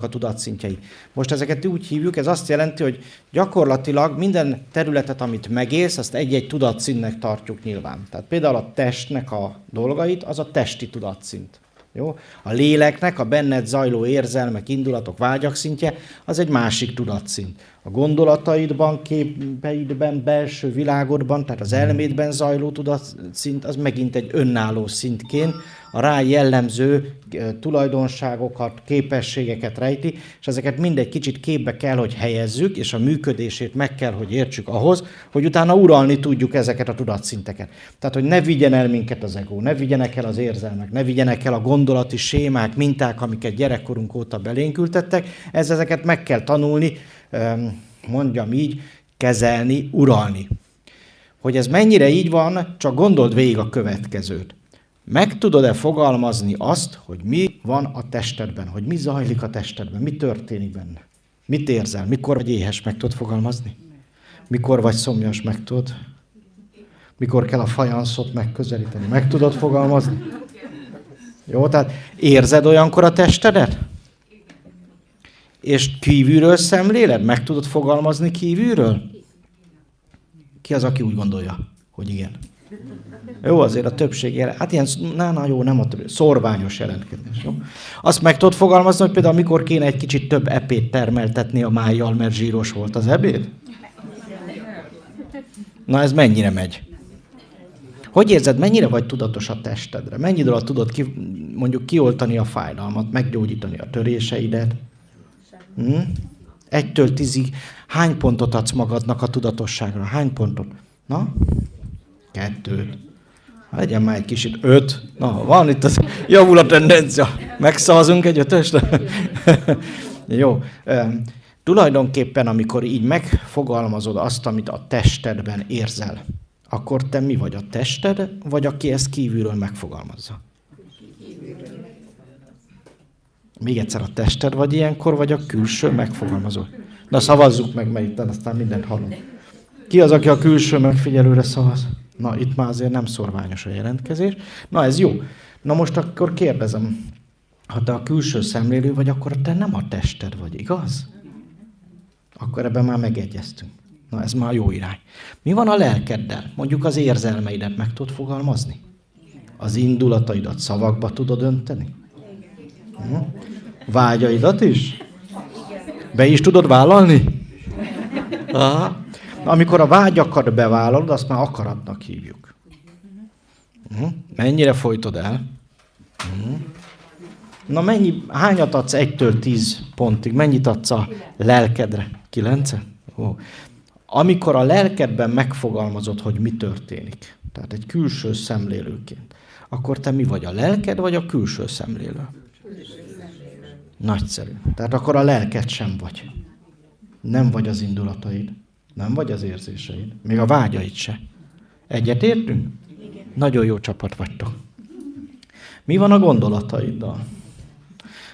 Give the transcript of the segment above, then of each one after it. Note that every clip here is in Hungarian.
a tudatszintjei. Most ezeket úgy hívjuk, ez azt jelenti, hogy gyakorlatilag minden területet, amit megélsz, azt egy-egy tudatszintnek tartjuk nyilván. Tehát például a testnek a dolgait, az a testi tudatszint. Jó? A léleknek a benned zajló érzelmek, indulatok, vágyak szintje, az egy másik tudatszint. A gondolataidban, képeidben, belső világodban, tehát az elmédben zajló tudatszint, az megint egy önálló szintként a rá jellemző tulajdonságokat, képességeket rejti, és ezeket mindegy kicsit képbe kell, hogy helyezzük, és a működését meg kell, hogy értsük ahhoz, hogy utána uralni tudjuk ezeket a tudatszinteket. Tehát, hogy ne vigyen el minket az ego, ne vigyenek el az érzelmek, ne vigyenek el a gondolati sémák, minták, amiket gyerekkorunk óta belénk ültettek, ezeket meg kell tanulni, mondjam így, kezelni, uralni. Hogy ez mennyire így van, csak gondold végig a következőt. Meg tudod-e fogalmazni azt, hogy mi van a testedben, hogy mi zajlik a testedben, mi történik benne? Mit érzel? Mikor vagy éhes, meg tudod fogalmazni? Mikor vagy szomjas, meg tudod? Mikor kell a fajanszot megközelíteni, meg tudod fogalmazni? Jó, tehát érzed olyankor a testedet? És kívülről szemléled? Meg tudod fogalmazni kívülről? Ki az, aki úgy gondolja, hogy igen? Jó, azért a többség hát ilyen, jó, nem a többség, szorványos jelentkezés. Jó? Azt meg tudod fogalmazni, hogy például mikor kéne egy kicsit több epét termeltetni a májjal, mert zsíros volt az ebéd? Na ez mennyire megy? Hogy érzed, mennyire vagy tudatos a testedre? Mennyire alatt tudod mondjuk kioltani a fájdalmat, meggyógyítani a töréseidet? 1-től 10-ig hány pontot adsz magadnak a tudatosságra? Hány pontot? Na? 2. Legyen már egy kicsit 5. Na, van itt az javul a tendencia. Megszavazunk egy 5-öst? Jó. Tulajdonképpen, amikor így megfogalmazod azt, amit a testedben érzel, akkor te mi vagy, a tested, vagy aki ezt kívülről megfogalmazza? Még egyszer, a tested vagy ilyenkor, vagy a külső megfogalmazó? Na, szavazzuk meg, mert itt aztán mindent hallunk. Ki az, aki a külső megfigyelőre szavaz? Na, itt már azért nem szorványos a jelentkezés. Na, ez jó. Na most akkor kérdezem, ha te a külső szemlélő vagy, akkor te nem a tested vagy, igaz? Akkor ebben már megegyeztünk. Na, ez már jó irány. Mi van a lelkeddel? Mondjuk az érzelmeidet meg tudod fogalmazni? Az indulataidat szavakba tudod önteni? Vágyaidat is? Be is tudod vállalni? Aha. Amikor a vágyakat bevállalod, azt már akaratnak hívjuk. Mennyire folytod el? Na hányat adsz 1-től 10 pontig? Mennyit adsz a lelkedre? 9? Amikor a lelkedben megfogalmazod, hogy mi történik, tehát egy külső szemlélőként, akkor te mi vagy, a lelked vagy a külső szemlélő? Nagyszerű. Tehát akkor a lelked sem vagy. Nem vagy az indulataid. Nem vagy az érzéseid. Még a vágyaid se. Egyet értünk? Igen. Nagyon jó csapat vagytok. Mi van a gondolataiddal?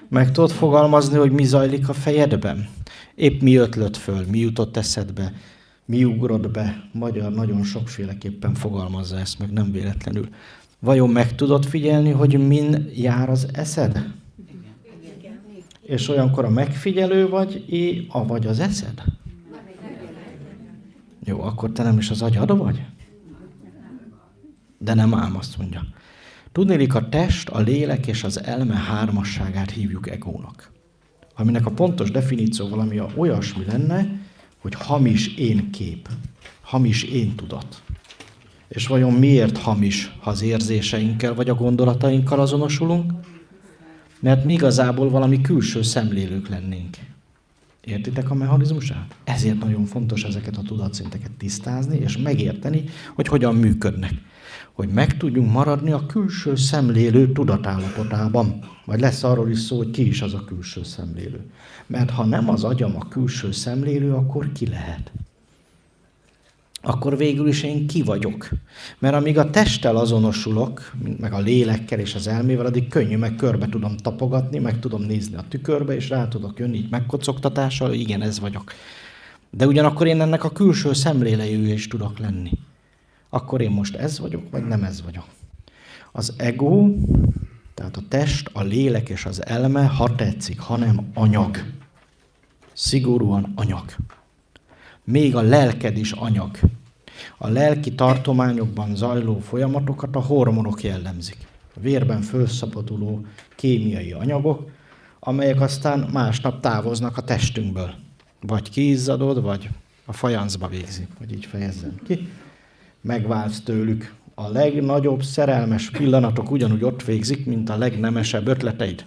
Meg tudod fogalmazni, hogy mi zajlik a fejedben? Épp mi ötlött föl, mi jutott eszedbe, mi ugrott be. Magyar nagyon sokféleképpen fogalmazza ezt, meg nem véletlenül. Vajon meg tudod figyelni, hogy min jár az eszed? Igen. És olyankor a megfigyelő vagy az eszed? Jó, akkor te nem is az agyad vagy? De nem ám, azt mondja. Tudnélik, a test, a lélek és az elme hármasságát hívjuk egónak. Aminek a pontos definíció valami olyasmi lenne, hogy hamis én kép, hamis én tudat. És vajon miért hamis, ha az érzéseinkkel vagy a gondolatainkkal azonosulunk? Mert mi igazából valami külső szemlélők lennénk. Értitek a mechanizmusát? Ezért nagyon fontos ezeket a tudatszinteket tisztázni, és megérteni, hogy hogyan működnek. Hogy meg tudjunk maradni a külső szemlélő tudatállapotában. Vagy lesz arról is szó, hogy ki is az a külső szemlélő. Mert ha nem az agyam a külső szemlélő, akkor ki lehet? Akkor végül is én ki vagyok. Mert amíg a testtel azonosulok, meg a lélekkel és az elmével, addig könnyű, meg körbe tudom tapogatni, meg tudom nézni a tükörbe, és rá tudok jönni így megkocogtatással, hogy igen, ez vagyok. De ugyanakkor én ennek a külső szemlélője is tudok lenni. Akkor én most ez vagyok, vagy nem ez vagyok. Az ego Tehát a test, a lélek és az elme, ha tetszik, hanem anyag. Szigorúan anyag. Még a lelked is anyag. A lelki tartományokban zajló folyamatokat a hormonok jellemzik. A vérben felszabaduló kémiai anyagok, amelyek aztán másnap távoznak a testünkből. Vagy kiizzadod, vagy a fajancba végzi, hogy így fejezzem ki. Megválsz tőlük. A legnagyobb szerelmes pillanatok ugyanúgy ott végzik, mint a legnemesebb ötleteid.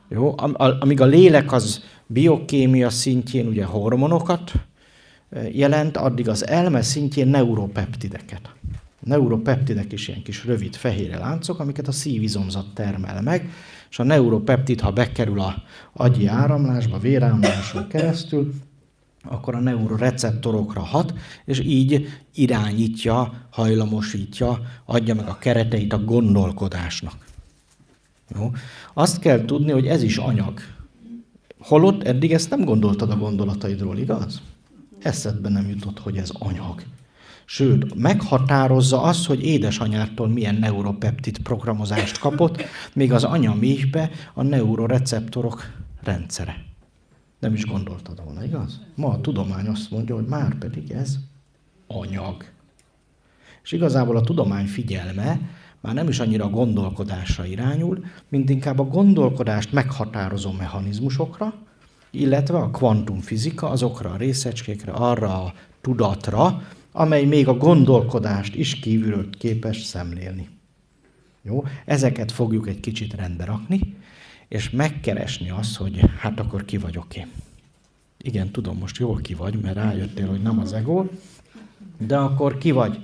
Jó? Amíg a lélek az biokémia szintjén ugye hormonokat jelent, addig az elme szintjén neuropeptideket. A neuropeptidek is ilyen kis rövid fehérje láncok, amiket a szívizomzat termel meg, és a neuropeptid, ha bekerül a agyi áramlásba, véráramláson keresztül, akkor a neuroreceptorokra hat, és így irányítja, hajlamosítja, adja meg a kereteit a gondolkodásnak. Jó? Azt kell tudni, hogy ez is anyag. Holott eddig ezt nem gondoltad a gondolataidról, igaz? Eszedbe nem jutott, hogy ez anyag. Sőt, meghatározza azt, hogy édesanyától milyen neuropeptid programozást kapott, még az anya méhbe a neuroreceptorok rendszere. Nem is gondoltad volna, igaz? Ma a tudomány azt mondja, hogy már pedig ez anyag. És igazából a tudomány figyelme már nem is annyira a gondolkodásra irányul, mint inkább a gondolkodást meghatározó mechanizmusokra, illetve a kvantumfizika azokra a részecskékre, arra a tudatra, amely még a gondolkodást is kívülről képes szemlélni. Jó? Ezeket fogjuk egy kicsit rendbe rakni, és megkeresni azt, hogy hát akkor ki vagyok én. Igen, tudom, most jól ki vagy, mert rájöttél, hogy nem az ego, de akkor ki vagy?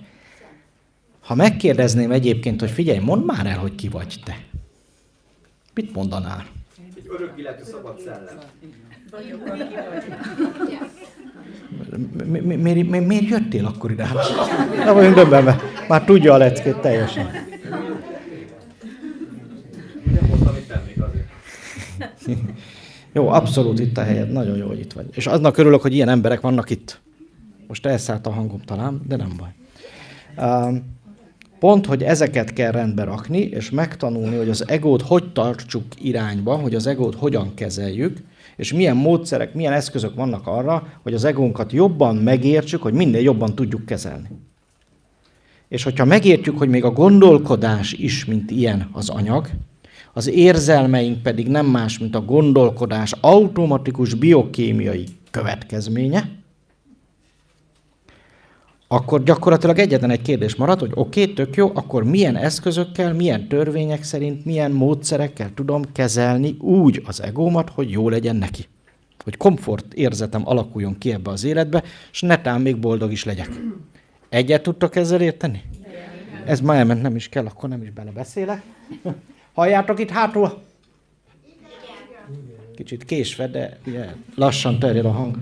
Ha megkérdezném egyébként, hogy figyelj, mondd már el, hogy ki vagy te. Mit mondanál? Egy örök illető szabad szellem. Miért jöttél akkor ide? Nem vagyunk döbbenve. Már tudja a leckét teljesen. Nem mondtam, mit tennék azért. Jó, abszolút itt a helyed. Nagyon jó, hogy itt vagy. És aznak örülök, hogy ilyen emberek vannak itt. Most elszállt a hangom talán, de nem baj. Pont, hogy ezeket kell rendbe rakni, és megtanulni, hogy az egót hogy tartsuk irányba, hogy az egót hogyan kezeljük, és milyen módszerek, milyen eszközök vannak arra, hogy az egónkat jobban megértsük, hogy minél jobban tudjuk kezelni. És hogyha megértjük, hogy még a gondolkodás is, mint ilyen az anyag, az érzelmeink pedig nem más, mint a gondolkodás automatikus biokémiai következménye, akkor gyakorlatilag egyetlen egy kérdés marad, hogy oké, tök jó, akkor milyen eszközökkel, milyen törvények szerint, milyen módszerekkel tudom kezelni úgy az egómat, hogy jó legyen neki. Hogy komfort érzetem alakuljon ki ebbe az életbe, és netán még boldog is legyek. Egyet tudtok ezzel érteni? Ez már elment, nem is kell, akkor nem is belebeszélek. Halljátok itt hátul? Kicsit késve, de ugye, lassan terjed a hang.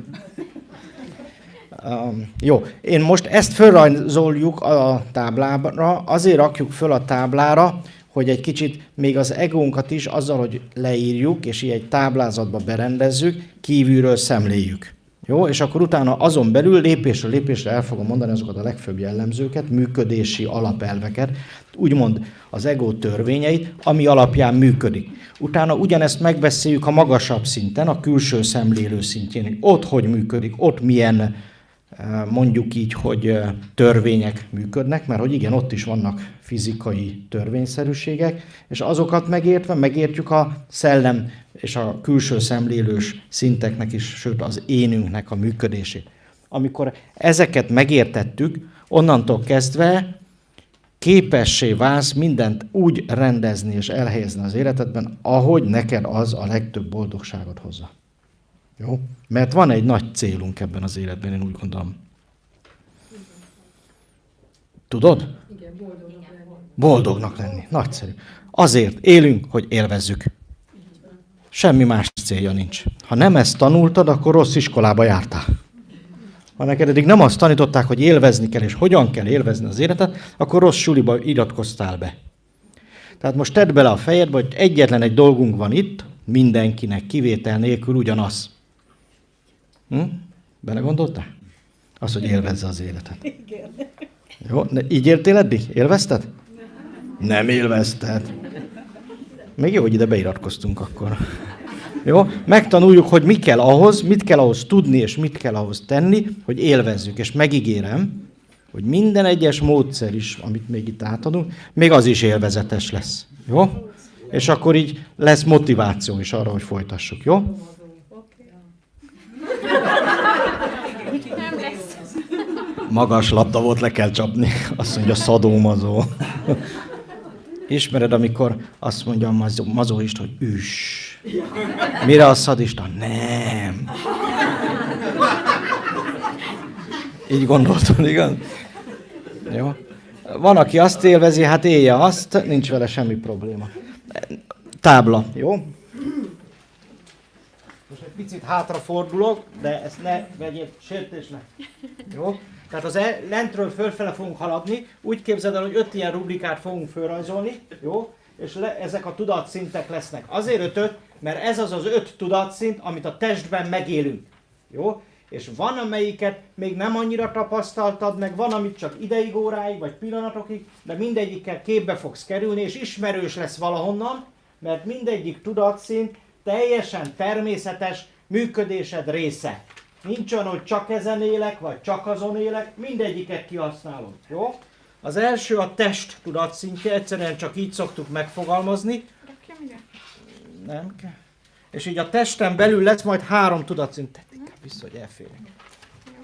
Jó, én most ezt fölrajzoljuk a táblára, azért rakjuk föl a táblára, hogy egy kicsit még az egónkat is azzal, hogy leírjuk, és így egy táblázatba berendezzük, kívülről szemléljük. Jó, és akkor utána azon belül lépésről lépésre el fogom mondani azokat a legfőbb jellemzőket, működési alapelveket, úgymond az ego törvényeit, ami alapján működik. Utána ugyanezt megbeszéljük a magasabb szinten, a külső szemlélő szintjén, hogy ott hogy működik, ott milyen mondjuk így, hogy törvények működnek, mert hogy igen, ott is vannak fizikai törvényszerűségek, és azokat megértve megértjük a szellem és a külső szemlélős szinteknek is, sőt az énünknek a működését. Amikor ezeket megértettük, onnantól kezdve képessé válsz mindent úgy rendezni és elhelyezni az életedben, ahogy neked az a legtöbb boldogságot hozza. Jó? Mert van egy nagy célunk ebben az életben, én úgy gondolom. Tudod? Igen, boldognak lenni. Boldognak lenni. Nagyszerű. Azért élünk, hogy élvezzük. Semmi más célja nincs. Ha nem ezt tanultad, akkor rossz iskolába jártál. Ha neked eddig nem azt tanították, hogy élvezni kell, és hogyan kell élvezni az életet, akkor rossz suliba iratkoztál be. Tehát most tedd bele a fejedbe, hogy egyetlen egy dolgunk van itt, mindenkinek kivétel nélkül ugyanaz. Belegondoltál? Az, hogy élvezze az életet. Igen. Jó, így éltél eddig? Élvezted? Nem élvezted. Még jó, hogy ide beiratkoztunk akkor. Jó? Megtanuljuk, hogy mi kell ahhoz, mit kell ahhoz tudni, és mit kell ahhoz tenni, hogy élvezzük. És megígérem, hogy minden egyes módszer is, amit még itt átadunk, még az is élvezetes lesz. Jó? És akkor így lesz motiváció is arra, hogy folytassuk. Jó? Magas labda volt, le kell csapni. Azt mondja, szadómazó. Ismered, amikor azt mondja a mazoist, hogy üss. Mire a szadista? Nem. Így gondoltam, igaz? Jó. Van, aki azt élvezi, hát élje azt, nincs vele semmi probléma. Tábla, jó? Most egy picit hátrafordulok, de ezt ne vegyél sértésnek. Jó? Tehát lentről fölfele fogunk haladni, úgy képzeld el, hogy 5 ilyen rubrikát fogunk fölrajzolni, jó? És ezek a tudatszintek lesznek. Azért 5, mert ez az az 5 tudatszint, amit a testben megélünk. Jó? És van, amelyiket még nem annyira tapasztaltad, meg van, amit csak ideig, óráig, vagy pillanatokig, de mindegyikkel képbe fogsz kerülni, és ismerős lesz valahonnan, mert mindegyik tudatszint teljesen természetes működésed része. Nincs olyan, hogy csak ezen élek, vagy csak azon élek, mindegyiket kihasználom. Jó? Az első a test tudatszintje, egyszerűen csak így szoktuk megfogalmazni. Nem kell. És így a testen belül lesz majd 3 tudatszint. Tedd inkább vissza, hogy elférek.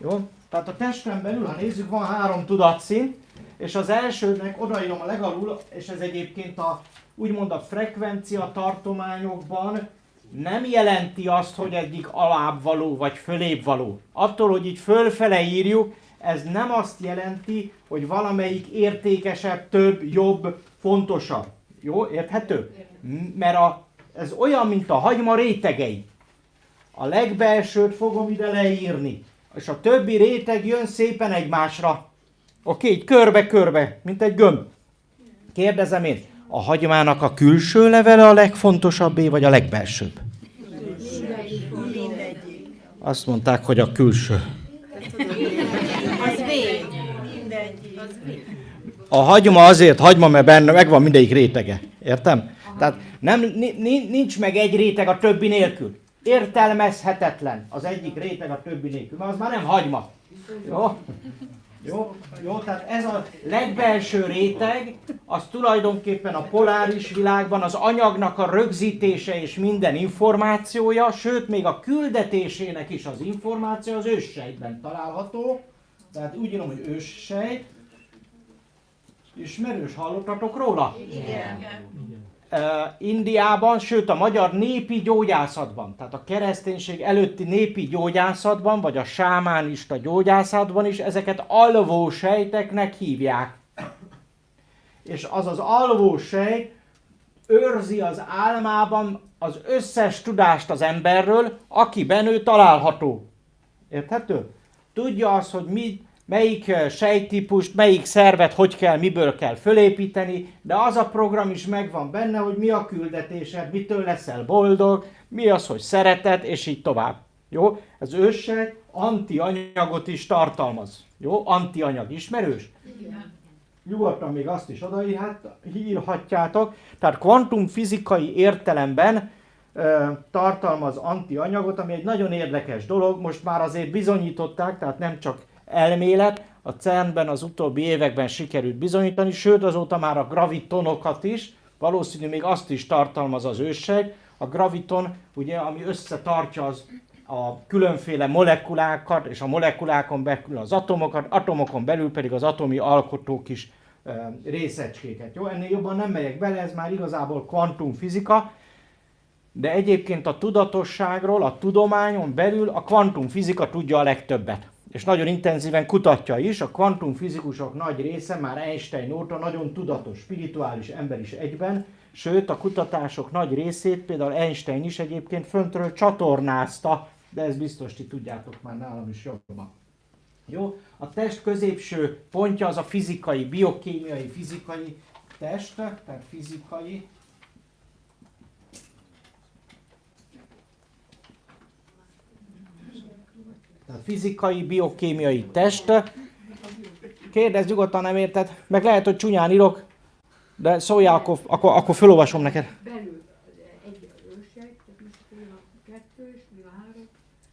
Jó? Tehát a testen belül, ha nézzük, van 3 tudatszint, és az elsőnek odaírom a legalul, és ez egyébként úgymond a frekvencia tartományokban nem jelenti azt, hogy egyik alább való, vagy fölébb való. Attól, hogy így fölfele írjuk, ez nem azt jelenti, hogy valamelyik értékesebb, több, jobb, fontosabb. Jó? Érthető? Mert ez olyan, mint a hagyma rétegei. A legbelsőt fogom ide leírni, és a többi réteg jön szépen egymásra. Oké, így körbe-körbe, mint egy gömb. Kérdezem én, a hagymának a külső levele a legfontosabbé, vagy a legbelsőbb? Azt mondták, hogy a külső. A hagyma azért hagyma, mert benne megvan mindegyik rétege. Értem? Tehát nincs meg egy réteg a többi nélkül. Értelmezhetetlen az egyik réteg a többi nélkül, mert az már nem hagyma. Jó? Jó, tehát ez a legbelső réteg, az tulajdonképpen a poláris világban az anyagnak a rögzítése és minden információja, sőt még a küldetésének is az információ az őssejtben található. Tehát úgy írom, hogy őssejt. Ismerős, hallottatok róla? Igen. Indiában, sőt a magyar népi gyógyászatban, tehát a kereszténység előtti népi gyógyászatban, vagy a sámánista gyógyászatban is ezeket alvósejteknek hívják. És az az alvósejt őrzi az álmában az összes tudást az emberről, akiben ő található. Érthető? Tudja azt, hogy melyik sejttípust, melyik szervet, hogy kell, miből kell fölépíteni, de az a program is megvan benne, hogy mi a küldetésed, mitől leszel boldog, mi az, hogy szereted, és így tovább. Jó? Az őssejt antianyagot is tartalmaz. Jó? Antianyag ismerős? Igen. Nyugodtan még azt is odaírhatjátok. Tehát kvantumfizikai értelemben tartalmaz antianyagot, ami egy nagyon érdekes dolog. Most már azért bizonyították, tehát nem csak elmélet, a CERN-ben az utóbbi években sikerült bizonyítani, sőt azóta már a gravitonokat is, valószínű még azt is tartalmaz az őssejt. A graviton, ugye, ami összetartja a különféle molekulákat, és a molekulákon belül az atomokat, atomokon belül pedig az atomi alkotó kis részecskéket. Jó, ennél jobban nem megyek bele, ez már igazából kvantumfizika, de egyébként a tudatosságról, a tudományon belül a kvantumfizika tudja a legtöbbet. És nagyon intenzíven kutatja is, a kvantumfizikusok nagy része, már Einstein óta nagyon tudatos, spirituális ember is egyben, sőt a kutatások nagy részét például Einstein is egyébként föntről csatornázta, de ezt biztos ti tudjátok már nálam is jobban. Jó? A test középső pontja az a fizikai, biokémiai, fizikai test, tehát fizikai. Tehát fizikai, biokémiai test. Kérdezz nyugodtan, nem érted? Meg lehet, hogy csúnyán írok, de szóljál, akkor felolvasom neked. Belül.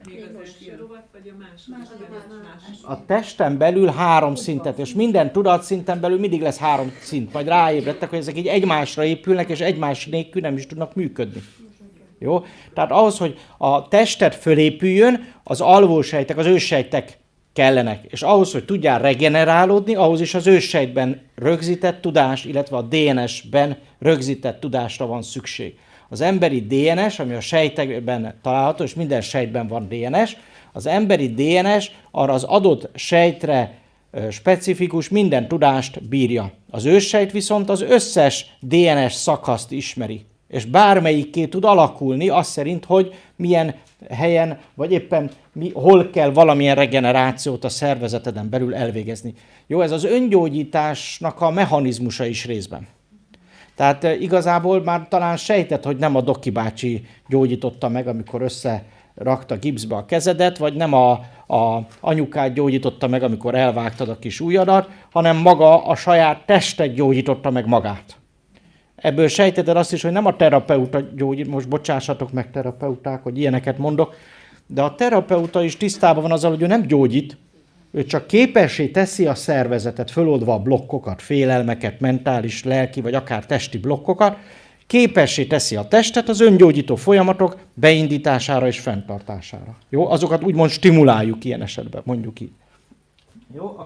Még az első rovat, vagy a második? Más. A testen belül 3 szintet, és minden tudatszinten belül mindig lesz 3 szint. Majd ráébredtek, hogy ezek így egymásra épülnek, és egymás nélkül nem is tudnak működni. Jó? Tehát ahhoz, hogy a testet fölépüljön, az alvósejtek, az őssejtek kellenek. És ahhoz, hogy tudjál regenerálódni, ahhoz is az őssejtben rögzített tudás, illetve a DNS-ben rögzített tudásra van szükség. Az emberi DNS, ami a sejtekben található, és minden sejtben van DNS, az emberi DNS arra az adott sejtre specifikus minden tudást bírja. Az őssejt viszont az összes DNS szakaszt ismeri, és bármelyikké tud alakulni, azt szerint, hogy milyen helyen, vagy éppen hol kell valamilyen regenerációt a szervezeteden belül elvégezni. Jó, ez az öngyógyításnak a mechanizmusa is részben. Tehát igazából már talán sejtett, hogy nem a Doki bácsi gyógyította meg, amikor összerakta gipszbe a kezedet, vagy nem a anyukád gyógyította meg, amikor elvágtad a kis ujjadat, hanem maga a saját tested gyógyította meg magát. Ebből sejteted azt is, hogy nem a terapeuta gyógyít, most bocsássatok meg terapeuták, hogy ilyeneket mondok, de a terapeuta is tisztában van azzal, hogy ő nem gyógyít, ő csak képessé teszi a szervezetet, föloldva a blokkokat, félelmeket, mentális, lelki vagy akár testi blokkokat, képessé teszi a testet az öngyógyító folyamatok beindítására és fenntartására. Jó? Azokat úgymond stimuláljuk ilyen esetben, mondjuk így. Jó?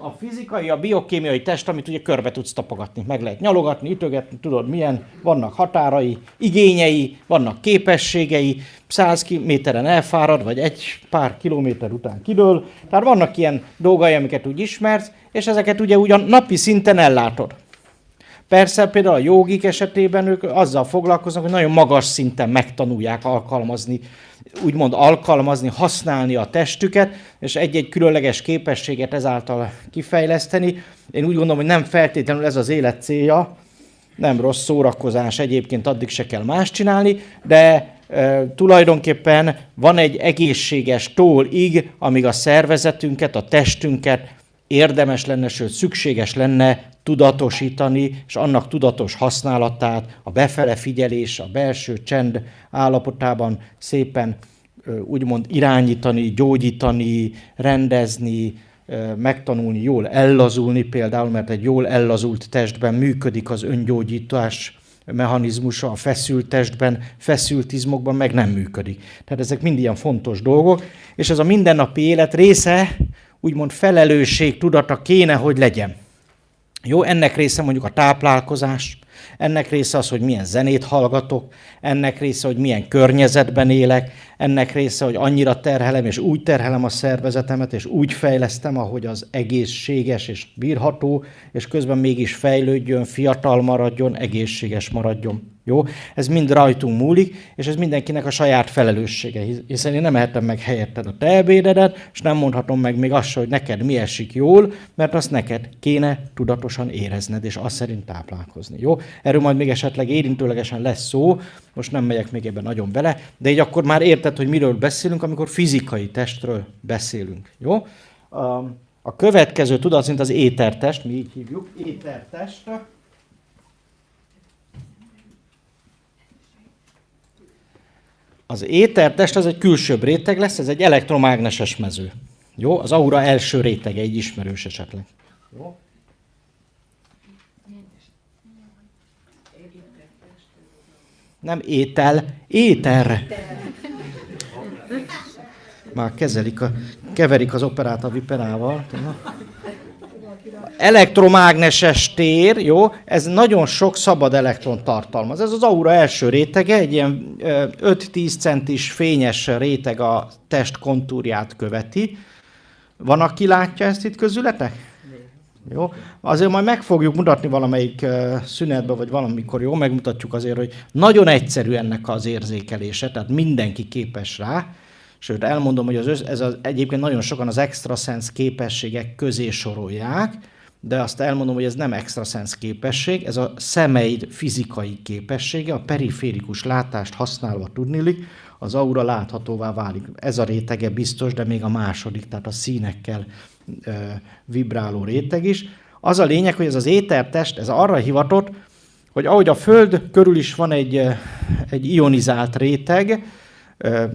A fizikai, a biokémiai test, amit ugye körbe tudsz tapogatni, meg lehet nyalogatni, ütögetni, tudod milyen, vannak határai, igényei, vannak képességei, 100 méteren elfárad, vagy egy pár kilométer után kidől. Tehát vannak ilyen dolgai, amiket úgy ismersz, és ezeket ugye ugyan napi szinten ellátod. Persze például a jógik esetében ők azzal foglalkoznak, hogy nagyon magas szinten megtanulják alkalmazni, használni a testüket, és egy-egy különleges képességet ezáltal kifejleszteni. Én úgy gondolom, hogy nem feltétlenül ez az élet célja, nem rossz szórakozás, egyébként addig se kell más csinálni, de tulajdonképpen van egy egészséges tólig, amíg a szervezetünket, a testünket érdemes lenne, sőt szükséges lenne tudatosítani, és annak tudatos használatát, a befele figyelés, a belső csend állapotában szépen úgymond irányítani, gyógyítani, rendezni, megtanulni jól ellazulni például, mert egy jól ellazult testben működik az öngyógyítás mechanizmusa, a feszült testben, feszült izmokban meg nem működik. Tehát ezek mind ilyen fontos dolgok, és ez a mindennapi élet része, úgymond felelősség tudata kéne, hogy legyen. Jó, ennek része mondjuk a táplálkozás, ennek része az, hogy milyen zenét hallgatok, ennek része, hogy milyen környezetben élek, ennek része, hogy annyira terhelem, és úgy terhelem a szervezetemet, és úgy fejlesztem, ahogy az egészséges és bírható, és közben mégis fejlődjön, fiatal maradjon, egészséges maradjon. Jó? Ez mind rajtunk múlik, és ez mindenkinek a saját felelőssége, hiszen én nem ehetem meg helyetted a te ebédedet, és nem mondhatom meg még azt, hogy neked mi esik jól, mert azt neked kéne tudatosan érezned, és azt szerint táplálkozni. Jó? Erről majd még esetleg érintőlegesen lesz szó, most nem megyek még ebben nagyon bele, de így akkor már érted, hogy miről beszélünk, amikor fizikai testről beszélünk. Jó? A következő tudatszint az étertest, mi így hívjuk, étertest. Az étertest az egy külsőbb réteg lesz, ez egy elektromágneses mező. Jó? Az aura első rétege, egy ismerős esetleg. Jó? Nem étel, éter. Már keverik az operát a viperával. Elektromágneses tér, jó, ez nagyon sok szabad elektron tartalmaz. Ez az aura első rétege, egy ilyen 5-10 centis fényes réteg a test kontúrját követi. Van, aki látja ezt itt közületek? Jó. Azért majd meg fogjuk mutatni valamelyik szünetben, vagy valamikor, jó, megmutatjuk azért, hogy nagyon egyszerű ennek az érzékelése, tehát mindenki képes rá. Sőt, elmondom, hogy egyébként nagyon sokan az extrasens képességek közé sorolják, de azt elmondom, hogy ez nem extrasens képesség, ez a szemeid fizikai képessége, a periférikus látást használva tudniillik, az aura láthatóvá válik. Ez a rétege biztos, de még a második, tehát a színekkel vibráló réteg is. Az a lényeg, hogy ez az étertest, ez arra hivatott, hogy ahogy a Föld körül is van egy ionizált réteg,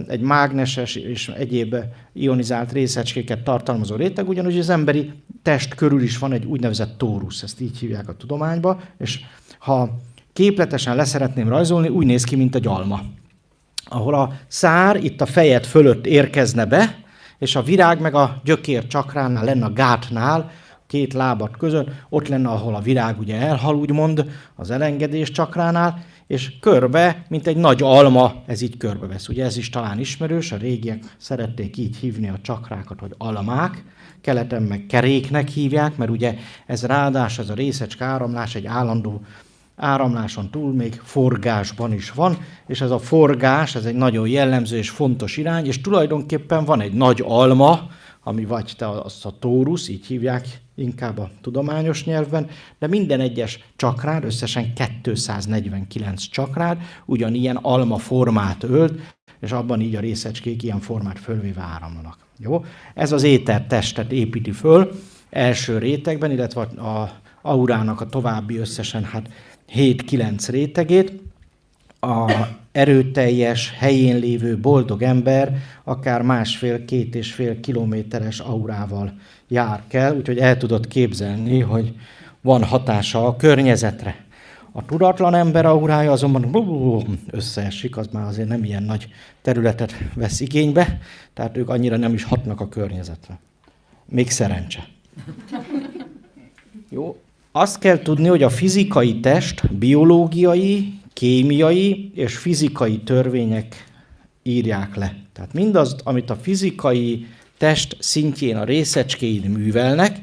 egy mágneses és egyéb ionizált részecskéket tartalmazó réteg, ugyanúgy az emberi test körül is van egy úgynevezett tórusz, ezt így hívják a tudományba, és ha képletesen leszeretném rajzolni, úgy néz ki, mint egy alma, ahol a szár itt a fejed fölött érkezne be, és a virág meg a gyökér csakránál lenne a gátnál, két lábat között, ott lenne, ahol a virág ugye elhal, úgymond, az elengedés csakránál, és körbe, mint egy nagy alma, ez így körbevesz. Ugye ez is talán ismerős, a régiek szerették így hívni a csakrákat, hogy almák, keleten meg keréknek hívják, mert ugye ez ráadásul, ez a részecske áramlás egy állandó áramláson túl még forgásban is van, és ez a forgás, ez egy nagyon jellemző és fontos irány, és tulajdonképpen van egy nagy alma, ami vagy azt a tórusz, így hívják inkább a tudományos nyelvben, de minden egyes csakrád, összesen 249 csakrád ugyanilyen alma formát ölt, és abban így a részecskék ilyen formát fölvéve áramlanak. Jó? Ez az étertestet építi föl első rétegben, illetve a aurának a további összesen 7-9 rétegét. A erőteljes, helyén lévő boldog ember akár 1,5-2,5 kilométeres aurával jár kell, úgyhogy el tudod képzelni, hogy van hatása a környezetre. A tudatlan ember aurája azonban összeesik, az már azért nem ilyen nagy területet vesz igénybe, tehát ők annyira nem is hatnak a környezetre. Még szerencse. Jó. Azt kell tudni, hogy a fizikai test biológiai, kémiai és fizikai törvények írják le. Tehát mindazt, amit a fizikai test szintjén a részecskéid művelnek,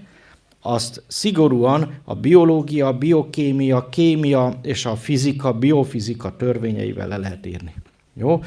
azt szigorúan a biológia, biokémia, kémia és a fizika, biofizika törvényeivel le lehet írni. Jó?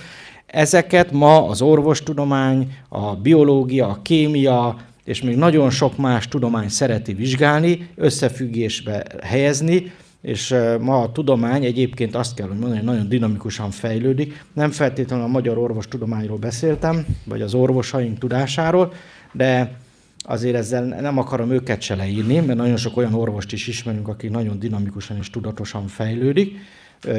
Ezeket ma az orvostudomány, a biológia, a kémia és még nagyon sok más tudomány szereti vizsgálni, összefüggésbe helyezni, és ma a tudomány egyébként azt kell, hogy mondani, hogy nagyon dinamikusan fejlődik. Nem feltétlenül a magyar orvostudományról beszéltem, vagy az orvosaink tudásáról, de azért ezzel nem akarom őket se leírni, mert nagyon sok olyan orvost is ismerünk, aki nagyon dinamikusan és tudatosan fejlődik,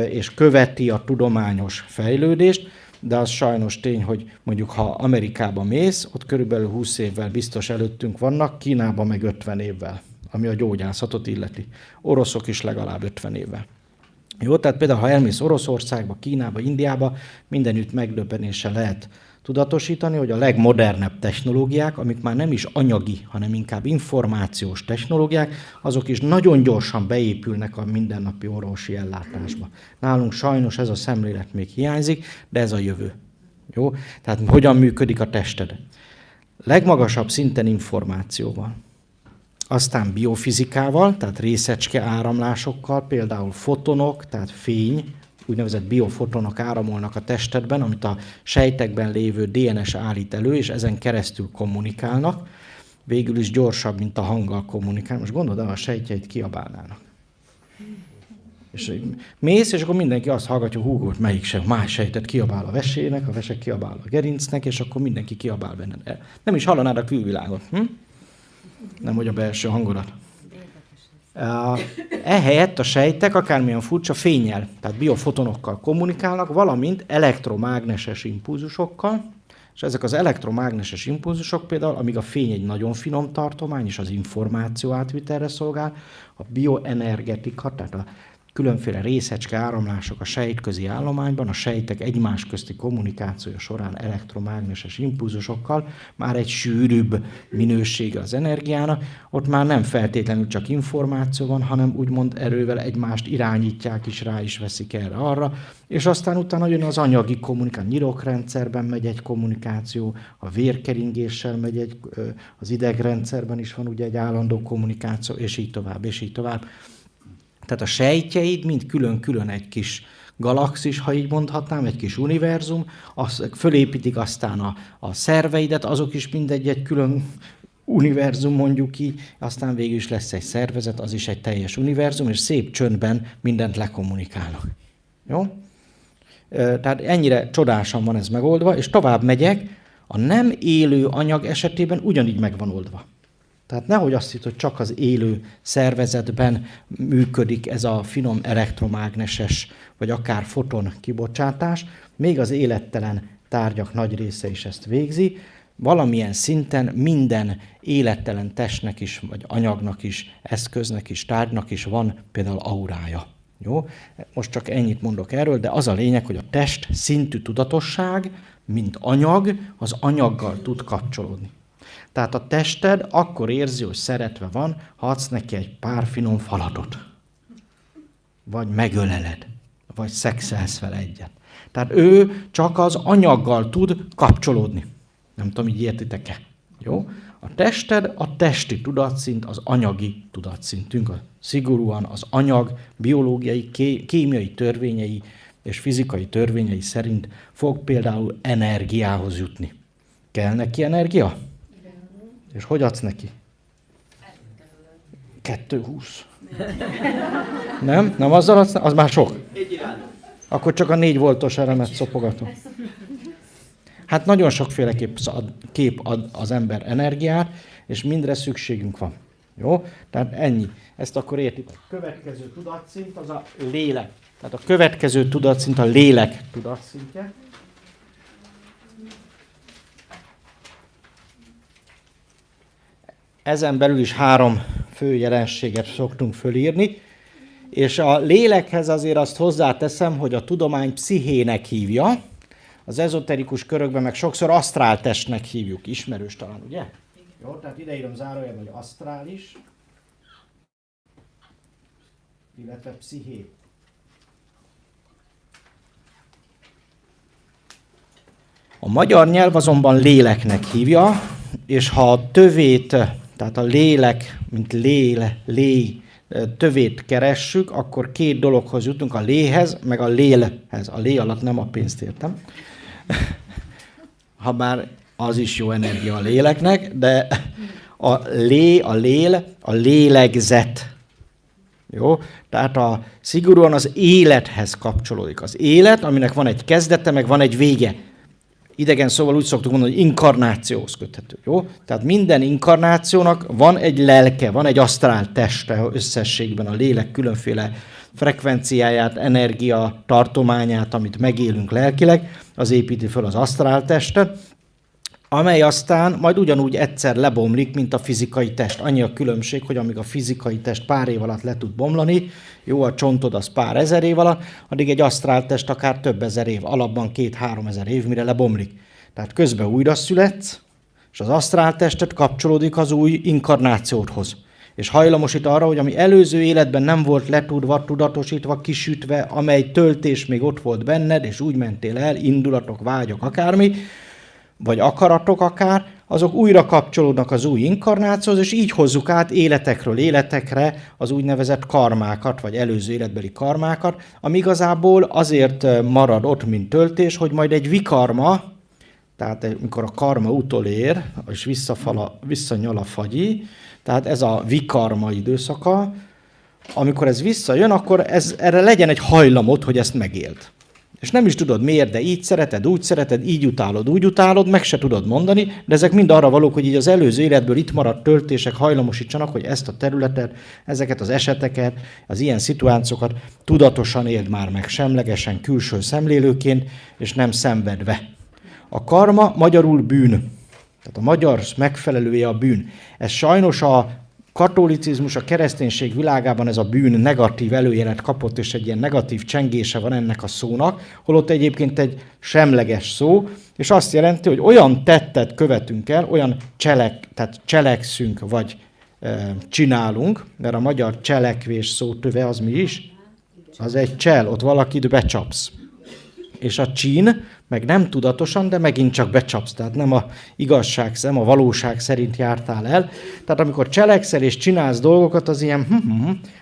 és követi a tudományos fejlődést, de az sajnos tény, hogy mondjuk ha Amerikába mész, ott körülbelül 20 évvel biztos előttünk vannak, Kínában meg 50 évvel, ami a gyógyászatot illeti. Oroszok is legalább 50 évvel. Jó, tehát például ha elmész Oroszországba, Kínába, Indiába, mindenütt megdöbbenéssel lehet tudatosítani, hogy a legmodernebb technológiák, amik már nem is anyagi, hanem inkább információs technológiák, azok is nagyon gyorsan beépülnek a mindennapi orvosi ellátásba. Nálunk sajnos ez a szemlélet még hiányzik, de ez a jövő. Jó? Tehát hogyan működik a tested? Legmagasabb szinten információval. Aztán biofizikával, tehát részecske áramlásokkal, például fotonok, tehát fény, úgynevezett biofotonok áramolnak a testedben, amit a sejtekben lévő DNS állít elő, és ezen keresztül kommunikálnak. Végül is gyorsabb, mint a hanggal kommunikál. Most gondold el, a sejtjeid kiabálnának. És mész, és akkor mindenki azt hallgatja, hogy melyik sem, más sejtet kiabál a vesének, a vese kiabál a gerincnek, és akkor mindenki kiabál benned. Nem is hallanád a külvilágot. Nem, hogy a belső hangodat. Ehelyett a sejtek akármilyen furcsa fénnyel, tehát biofotonokkal kommunikálnak, valamint elektromágneses impulzusokkal, és ezek az elektromágneses impulzusok például, amíg a fény egy nagyon finom tartomány, és az információ átvitelre szolgál, a bioenergetika, tehát a különféle részecske áramlások a sejtközi állományban, a sejtek egymás közti kommunikációja során elektromágneses impulzusokkal már egy sűrűbb minősége az energiának, ott már nem feltétlenül csak információ van, hanem úgymond erővel egymást irányítják is, rá is veszik erre arra, és aztán utána jön az anyagi kommunikáció, nyirokrendszerben megy egy kommunikáció, a vérkeringéssel megy az idegrendszerben is van ugye egy állandó kommunikáció, és így tovább, és így tovább. Tehát a sejtjeid mind külön-külön egy kis galaxis, ha így mondhatnám, egy kis univerzum, fölépítik aztán a szerveidet, azok is mindegy egy külön univerzum, mondjuk így, aztán végül is lesz egy szervezet, az is egy teljes univerzum, és szép csöndben mindent lekommunikálnak. Jó? Tehát ennyire csodásan van ez megoldva, és tovább megyek, a nem élő anyag esetében ugyanígy meg van oldva. Tehát nehogy azt hitt, hogy csak az élő szervezetben működik ez a finom elektromágneses, vagy akár foton kibocsátás, még az élettelen tárgyak nagy része is ezt végzi, valamilyen szinten minden élettelen testnek is, vagy anyagnak is, eszköznek is, tárgynak is van például aurája. Jó? Most csak ennyit mondok erről, de az a lényeg, hogy a test szintű tudatosság, mint anyag, az anyaggal tud kapcsolódni. Tehát a tested akkor érzi, hogy szeretve van, ha adsz neki egy pár finom falatot. Vagy megöleled, vagy szexelsz vele egyet. Tehát ő csak az anyaggal tud kapcsolódni. Nem tudom, így értitek-e? Jó? A tested, a testi tudatszint, az anyagi tudatszintünk. Szigorúan az anyag biológiai, kémiai törvényei és fizikai törvényei szerint fog például energiához jutni. Kell neki energia? Igen. És hogy adsz neki? 2,20. Nem? Nem azzal adsz? Az már sok. Akkor csak a 4 voltos elemet szopogatom. Hát nagyon sokféle kép ad az ember energiát, és mindre szükségünk van. Jó? Tehát ennyi. Ezt akkor értik. A következő tudatszint az a lélek. Tehát a következő tudatszint a lélek tudatszintje. Ezen belül is 3 fő jelenséget szoktunk fölírni, és a lélekhez azért azt hozzáteszem, hogy a tudomány pszichének hívja, az ezoterikus körökben meg sokszor asztráltestnek hívjuk. Ismerős talán, ugye? Jó, tehát ideírom zárójelben, hogy asztrális, illetve psziché. A magyar nyelv azonban léleknek hívja, és ha a tövét, tehát a lélek, mint tövét keressük, akkor 2 dologhoz jutunk, a léhez, meg a lélhez. A lé alatt nem a pénzt értem. Habár az is jó energia a léleknek, de a lél, a lélegzet. Jó? Tehát szigorúan az élethez kapcsolódik. Az élet, aminek van egy kezdete, meg van egy vége. Idegen szóval úgy szoktuk mondani, hogy inkarnációhoz köthető. Jó? Tehát minden inkarnációnak van egy lelke, van egy asztrál teste összességben, a lélek különféle frekvenciáját, energia, tartományát, amit megélünk lelkileg, az építi föl az asztrál testet, amely aztán majd ugyanúgy egyszer lebomlik, mint a fizikai test. Annyi a különbség, hogy amíg a fizikai test pár év alatt le tud bomlani, jó, a csontod az pár ezer év alatt, addig egy asztrál test akár több ezer év, alapban 2-3 ezer év, mire lebomlik. Tehát közben újra születsz, és az asztrál testet kapcsolódik az új inkarnációdhoz. És hajlamosít arra, hogy ami előző életben nem volt letudva, tudatosítva, kisütve, amely töltés még ott volt benned, és úgy mentél el, indulatok, vágyok, akármi, vagy akaratok akár, azok újra kapcsolódnak az új inkarnációhoz, és így hozzuk át életekről életekre az úgynevezett karmákat, vagy előző életbeli karmákat, ami igazából azért marad ott, mint töltés, hogy majd egy vikarma, tehát amikor a karma utolér, és visszanyal a fagyi, tehát ez a vikarma időszaka, amikor ez visszajön, akkor erre legyen egy hajlamod, hogy ezt megéld. És nem is tudod miért, de így szereted, úgy szereted, így utálod, úgy utálod, meg se tudod mondani, de ezek mind arra valók, hogy így az előző életből itt maradt töltések hajlamosítsanak, hogy ezt a területet, ezeket az eseteket, az ilyen szituációkat tudatosan éld már meg, semlegesen, külső szemlélőként, és nem szenvedve. A karma magyarul bűn. Tehát a magyar megfelelője a bűn. Ez sajnos a katolicizmus, a kereszténység világában ez a bűn negatív előjelet kapott, és egy ilyen negatív csengése van ennek a szónak, holott egyébként egy semleges szó, és azt jelenti, hogy olyan tettet követünk el, olyan tehát cselekszünk, vagy csinálunk, mert a magyar cselekvés szótöve az mi is? Az egy csel, ott valakit becsapsz. És a csín, meg nem tudatosan, de megint csak becsapsz. Tehát nem a igazság, nem a valóság szerint jártál el. Tehát amikor cselekszel és csinálsz dolgokat, az ilyen,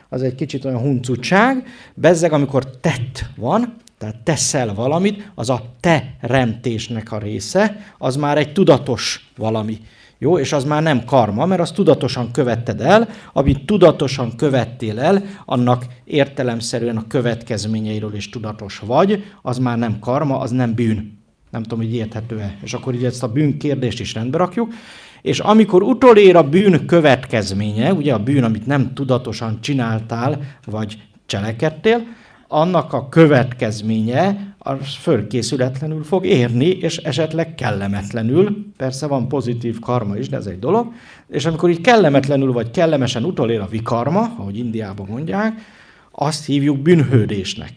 az egy kicsit olyan huncutság. Bezzeg, amikor tett van, tehát teszel valamit, az a teremtésnek a része, az már egy tudatos valami. Jó, és az már nem karma, mert azt tudatosan követted el, amit tudatosan követtél el, annak értelemszerűen a következményeiről is tudatos vagy, az már nem karma, az nem bűn. Nem tudom, hogy érthető-e. És akkor így ezt a bűn kérdést is rendbe rakjuk. És amikor utolér a bűn következménye, ugye a bűn, amit nem tudatosan csináltál, vagy cselekedtél, annak a következménye az fölkészületlenül fog érni, és esetleg kellemetlenül. Persze van pozitív karma is, de ez egy dolog. És amikor így kellemetlenül vagy kellemesen utolér a vikarma, ahogy Indiában mondják, azt hívjuk bűnhődésnek.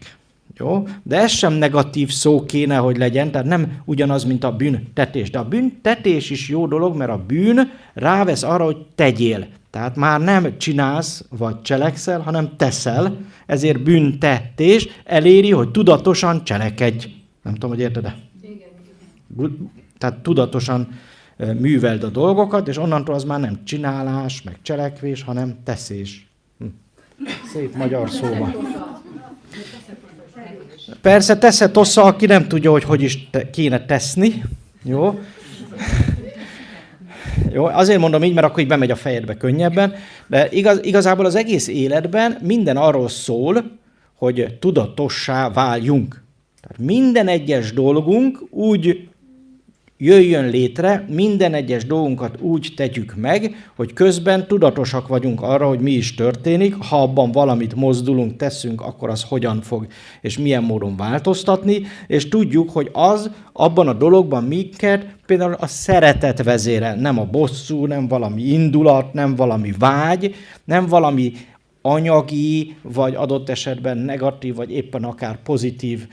Jó? De ez sem negatív szó kéne, hogy legyen, tehát nem ugyanaz, mint a bűntetés. De a bűntetés is jó dolog, mert a bűn rávesz arra, hogy tegyél. Tehát már nem csinálsz, vagy cselekszel, hanem teszel, ezért bűntetés eléri, hogy tudatosan cselekedj. Nem tudom, hogy érted-e? Tehát tudatosan műveld a dolgokat, és onnantól az már nem csinálás, meg cselekvés, hanem teszés. Szép magyar szóval. Persze tesze tossza, aki nem tudja, hogy is kéne teszni. Jó? Jó, azért mondom így, mert akkor így bemegy a fejedbe könnyebben, de igazából az egész életben minden arról szól, hogy tudatossá váljunk. Tehát minden egyes dolgunk úgy jöjjön létre, minden egyes dolgunkat úgy tegyük meg, hogy közben tudatosak vagyunk arra, hogy mi is történik, ha abban valamit mozdulunk, teszünk, akkor az hogyan fog és milyen módon változtatni, és tudjuk, hogy az abban a dologban minket például a szeretet vezérel, nem a bosszú, nem valami indulat, nem valami vágy, nem valami anyagi, vagy adott esetben negatív, vagy éppen akár pozitív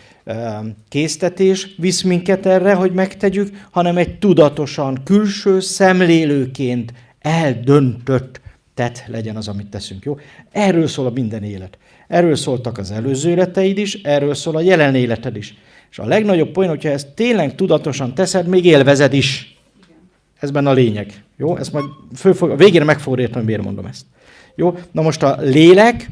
késztetés visz minket erre, hogy megtegyük, hanem egy tudatosan, külső szemlélőként eldöntött tett legyen az, amit teszünk. Jó? Erről szól a minden élet. Erről szóltak az előző életeid is, erről szól a jelen életed is. És a legnagyobb poén, hogyha ezt tényleg tudatosan teszed, még élvezed is. Ez benne a lényeg. Jó? Ezt majd a végére meg fogod érteni, miért mondom ezt. Jó, na most a lélek,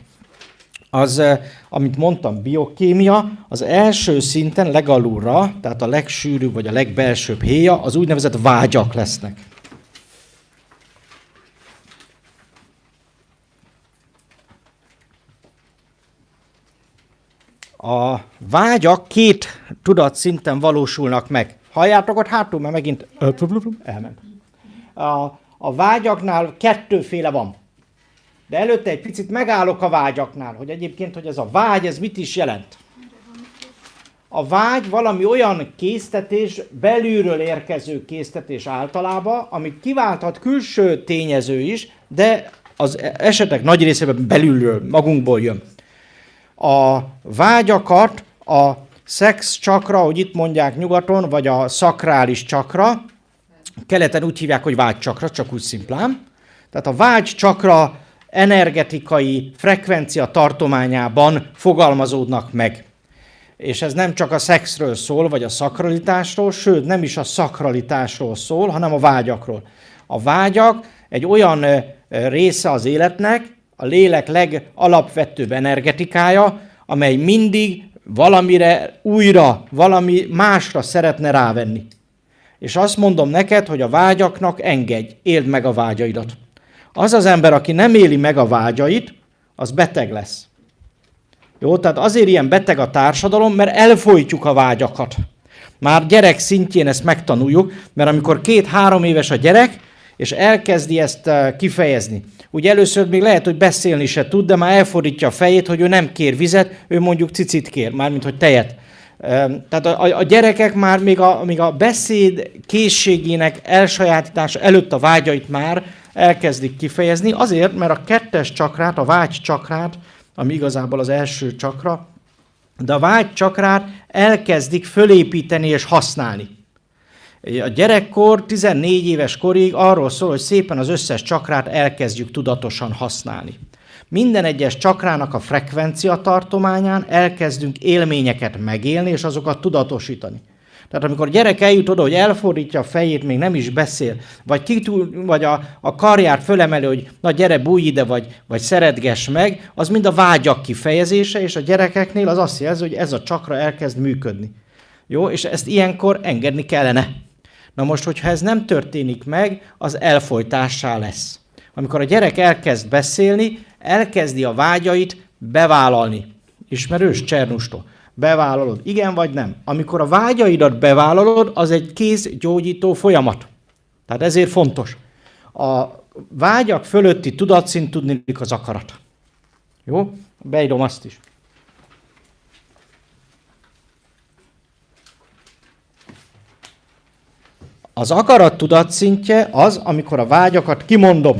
az, amit mondtam, biokémia, az első szinten legalulra, tehát a legsűrűbb vagy a legbelsőbb héja, az úgynevezett vágyak lesznek. A vágyak két tudatszinten valósulnak meg. Halljátok ott hátul, mert megint elment. A vágyaknál kettőféle van. De előtte egy picit megállok a vágyaknál, hogy egyébként, hogy ez a vágy, ez mit is jelent. A vágy valami olyan késztetés, belülről érkező késztetés általában, amit kiválthat külső tényező is, de az esetek nagy részében belülről, magunkból jön. A vágyakat a szex csakra, hogy itt mondják nyugaton, vagy a szakrális csakra, keleten úgy hívják, hogy vágycsakra, csak úgy szimplán. Tehát a vágycsakra energetikai frekvencia tartományában fogalmazódnak meg. És ez nem csak a szexről szól, vagy a szakralitásról, sőt, nem is a szakralitásról szól, hanem a vágyakról. A vágyak egy olyan része az életnek, a lélek legalapvetőbb energetikája, amely mindig valamire újra, valami másra szeretne rávenni. És azt mondom neked, hogy a vágyaknak engedj, éld meg a vágyaidat. Az az ember, aki nem éli meg a vágyait, az beteg lesz. Jó, tehát azért ilyen beteg a társadalom, mert elfojtjuk a vágyakat. Már gyerek szintjén ezt megtanuljuk, mert amikor 2-3 éves a gyerek, és elkezdi ezt kifejezni. Ugye először még lehet, hogy beszélni se tud, de már elfordítja a fejét, hogy ő nem kér vizet, ő mondjuk cicit kér, mármint hogy tejet. Tehát a gyerekek már még a beszéd készségének elsajátítása előtt a vágyait már elkezdik kifejezni, azért, mert a 2. csakrát, a vágy csakrát, ami igazából az első csakra, de a vágy csakrát elkezdik fölépíteni és használni. A gyerekkor 14 éves korig arról szól, hogy szépen az összes csakrát elkezdjük tudatosan használni. Minden egyes csakrának a frekvencia tartományán elkezdünk élményeket megélni, és azokat tudatosítani. Tehát amikor a gyerek eljut oda, hogy elfordítja a fejét, még nem is beszél, vagy a karját fölemeli, hogy na gyere, bújj ide, vagy szeretgess meg, az mind a vágyak kifejezése, és a gyerekeknél az azt jelzi, hogy ez a csakra elkezd működni. Jó, és ezt ilyenkor engedni kellene. Na most, hogyha ez nem történik meg, az elfojtássá lesz. Amikor a gyerek elkezd beszélni, elkezdi a vágyait bevállalni. Ismerős Csernustól? Bevállalod, igen vagy nem? Amikor a vágyaidat bevállalod, az egy kézgyógyító folyamat. Tehát ezért fontos. A vágyak fölötti tudatszint tudni az akarat. Jó? Beírom azt is. Az akarat tudatszintje az, amikor a vágyakat kimondom.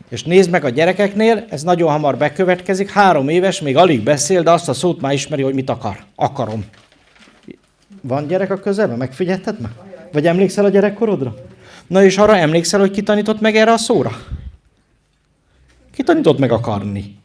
És nézd meg a gyerekeknél, ez nagyon hamar bekövetkezik, 3 éves, még alig beszél, de azt a szót már ismeri, hogy mit akar. Akarom. Van gyerek a közelben? Megfigyelted meg? Vagy emlékszel a gyerekkorodra? Na és arra emlékszel, hogy ki tanított meg erre a szóra? Ki tanított meg akarni?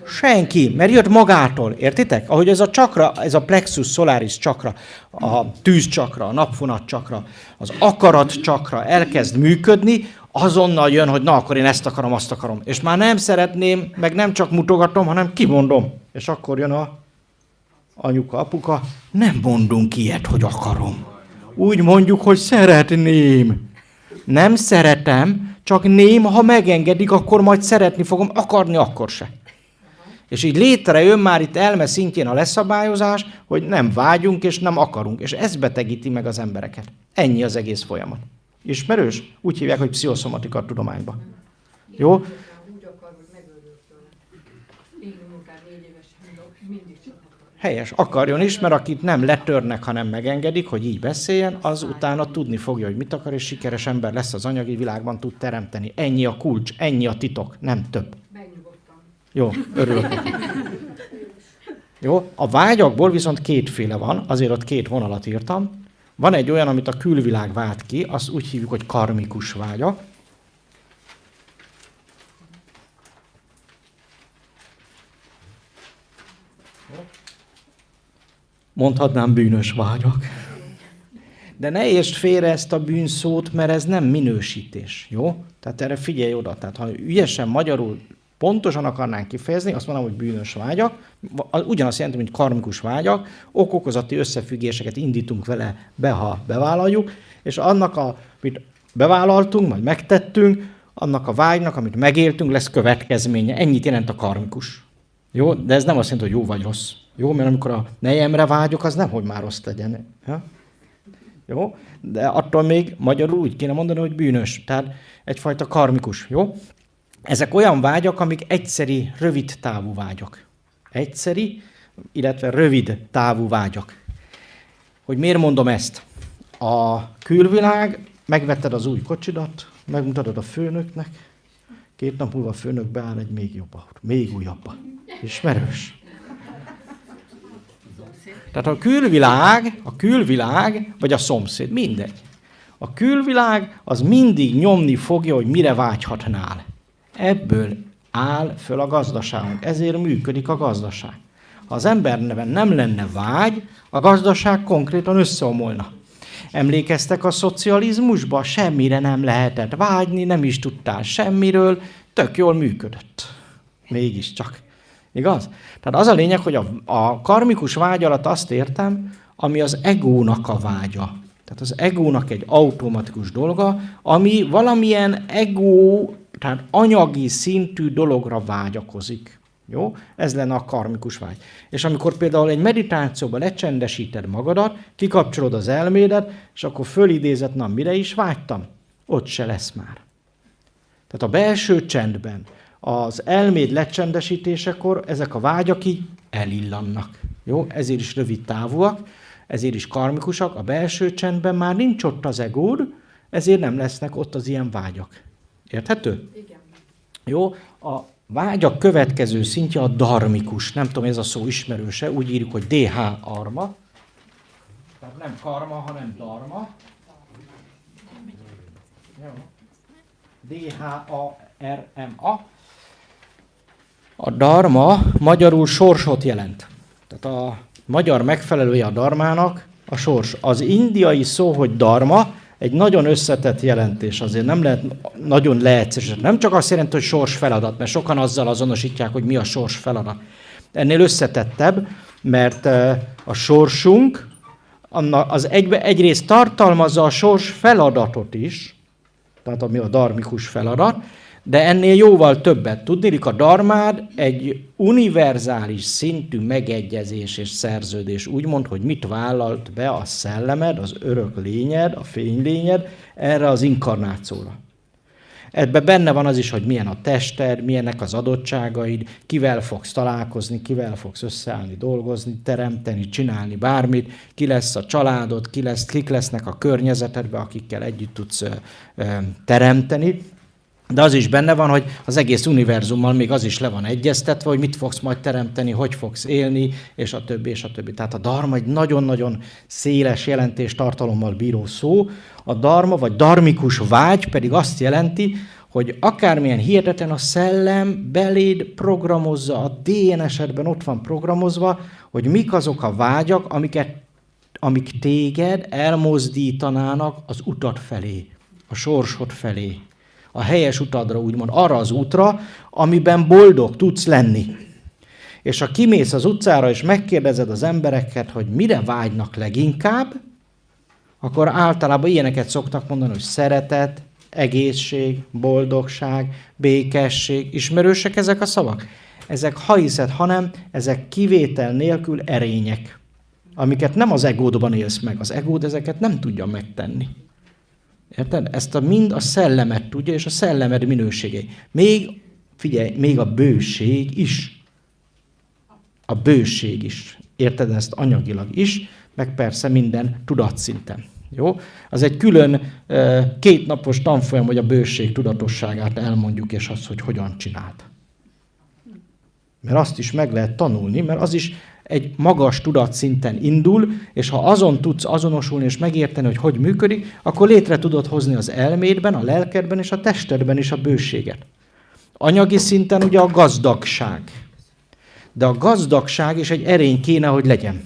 Senki, mert jött magától, értitek? Ahogy ez a csakra, ez a plexus solaris csakra, a tűzcsakra, a napfonat csakra, az akarat csakra elkezd működni, azonnal jön, hogy na, akkor én ezt akarom, azt akarom. És már nem szeretném, meg nem csak mutogatom, hanem kimondom. És akkor jön a anyuka, apuka, nem mondunk ilyet, hogy akarom. Úgy mondjuk, hogy szeretném. Nem szeretem, csak ném, ha megengedik, akkor majd szeretni fogom, akarni akkor se. És így létrejön már itt elme szintjén a leszabályozás, hogy nem vágyunk és nem akarunk. És ez betegíti meg az embereket. Ennyi az egész folyamat. Ismerős? Úgy hívják, hogy pszichoszomatika tudományban. Jó? Úgy akar, hogy megölök tőle. Én akár 4 évesen mindig csak akar. Helyes, akarjon is, mert akit nem letörnek, hanem megengedik, hogy így beszéljen, az utána tudni fogja, hogy mit akar, és sikeres ember lesz az anyagi világban, tud teremteni. Ennyi a kulcs, ennyi a titok, nem több. Megnyugodtam. Jó, örülök. Jó, a vágyakból viszont 2 van, azért ott 2 vonalat írtam. Van egy olyan, amit a külvilág vált ki, azt úgy hívjuk, hogy karmikus vágyak. Mondhatnám bűnös vágyak. De ne értsd félre ezt a bűnszót, mert ez nem minősítés, jó? Tehát erre figyelj oda. Tehát ha ügyesen magyarul pontosan akarnánk kifejezni, azt mondom, hogy bűnös vágyak, ugyanazt jelenti, mint karmikus vágyak, okokozati összefüggéseket indítunk vele be, ha bevállaljuk, és annak, amit bevállaltunk, majd megtettünk, annak a vágynak, amit megéltünk, lesz következménye. Ennyit jelent a karmikus. Jó? De ez nem azt jelenti, hogy jó vagy rossz. Jó? Mert amikor a nejemre vágyok, az nem, hogy már rossz legyen. Ja? Jó? De attól még magyarul úgy kéne mondani, hogy bűnös. Tehát egyfajta karmikus. Jó? Ezek olyan vágyak, amik egyszeri, rövid távú vágyak. Egyszeri, illetve rövid távú vágyak. Hogy miért mondom ezt? A külvilág, megvetted az új kocsidat, megmutatod a főnöknek, 2 nap múlva a főnök beáll egy még jobb, még újabba. Ismerős? Tehát a külvilág, vagy a szomszéd, mindegy. A külvilág az mindig nyomni fogja, hogy mire vágyhatnál. Ebből áll föl a gazdaságunk, ezért működik a gazdaság. Ha az emberben nem lenne vágy, a gazdaság konkrétan összeomolna. Emlékeztek a szocializmusba? Semmire nem lehetett vágyni, nem is tudtál semmiről, tök jól működött. Mégiscsak. Igaz? Tehát az a lényeg, hogy a karmikus vágy alatt azt értem, ami az egónak a vágya. Tehát az egónak egy automatikus dolga, ami valamilyen egó, tehát anyagi szintű dologra vágyakozik. Jó? Ez lenne a karmikus vágy. És amikor például egy meditációban lecsendesíted magadat, kikapcsolod az elmédet, és akkor fölidézed, na, mire is vágytam? Ott se lesz már. Tehát a belső csendben, az elméd lecsendesítésekor ezek a vágyak így elillannak. Jó? Ezért is rövid távúak, ezért is karmikusak. A belső csendben már nincs ott az egód, ezért nem lesznek ott az ilyen vágyak. Érthető? Igen. Jó? A vágyak következő szintje a dharmikus. Nem tudom, ez a szó ismerőse, úgy írjuk, hogy DH-arma. Tehát nem karma, hanem dharma. DHARMA. A dharma magyarul sorsot jelent. Tehát a magyar megfelelője a dharmának a sors. Az indiai szó, hogy dharma, egy nagyon összetett jelentés, azért nem lehet nagyon leegyszerűsíteni. Nem csak azt jelenti, hogy sors feladat, mert sokan azzal azonosítják, hogy mi a sors feladat. Ennél összetettebb, mert a sorsunk az egyrészt tartalmazza a sors feladatot is, tehát ami a dharmikus feladat, de ennél jóval többet. Tudnélik, a dharmád egy univerzális szintű megegyezés és szerződés. Úgy mond, hogy mit vállalt be a szellemed, az örök lényed, a fénylényed erre az inkarnációra. Ebben benne van az is, hogy milyen a tested, milyenek az adottságaid, kivel fogsz találkozni, kivel fogsz összeállni, dolgozni, teremteni, csinálni bármit, ki lesz a családod, kik lesznek a környezetedben, akikkel együtt tudsz teremteni. De az is benne van, hogy az egész univerzummal még az is le van egyeztetve, hogy mit fogsz majd teremteni, hogy fogsz élni, és a többi, és a többi. Tehát a dharma egy nagyon-nagyon széles jelentéstartalommal bíró szó. A dharma, vagy dharmikus vágy pedig azt jelenti, hogy akármilyen hihetetlen a szellem beléd programozza, a DNS-edben ott van programozva, hogy mik azok a vágyak, amik téged elmozdítanának az utat felé, a sorsod felé. A helyes utadra, úgymond arra az útra, amiben boldog tudsz lenni. És ha kimész az utcára, és megkérdezed az embereket, hogy mire vágynak leginkább, akkor általában ilyeneket szoktak mondani, hogy szeretet, egészség, boldogság, békesség. Ismerősek ezek a szavak? Ezek, ha hiszed, hanem ezek kivétel nélkül erények, amiket nem az egódban élsz meg. Az egód ezeket nem tudja megtenni. Érted? Ezt mind a szellemet tudja, és a szellemed minőségei. Még a bőség is. A bőség is. Érted ezt anyagilag is, meg persze minden tudatszinten. Jó? Az egy külön 2 napos tanfolyam, hogy a bőség tudatosságát elmondjuk, és azt, hogy hogyan csinált. Mert azt is meg lehet tanulni, mert az is egy magas tudatszinten indul, és ha azon tudsz azonosulni és megérteni, hogy működik, akkor létre tudod hozni az elmédben, a lelkedben és a testedben is a bőséget. Anyagi szinten ugye a gazdagság. De a gazdagság is egy erény kéne, hogy legyen.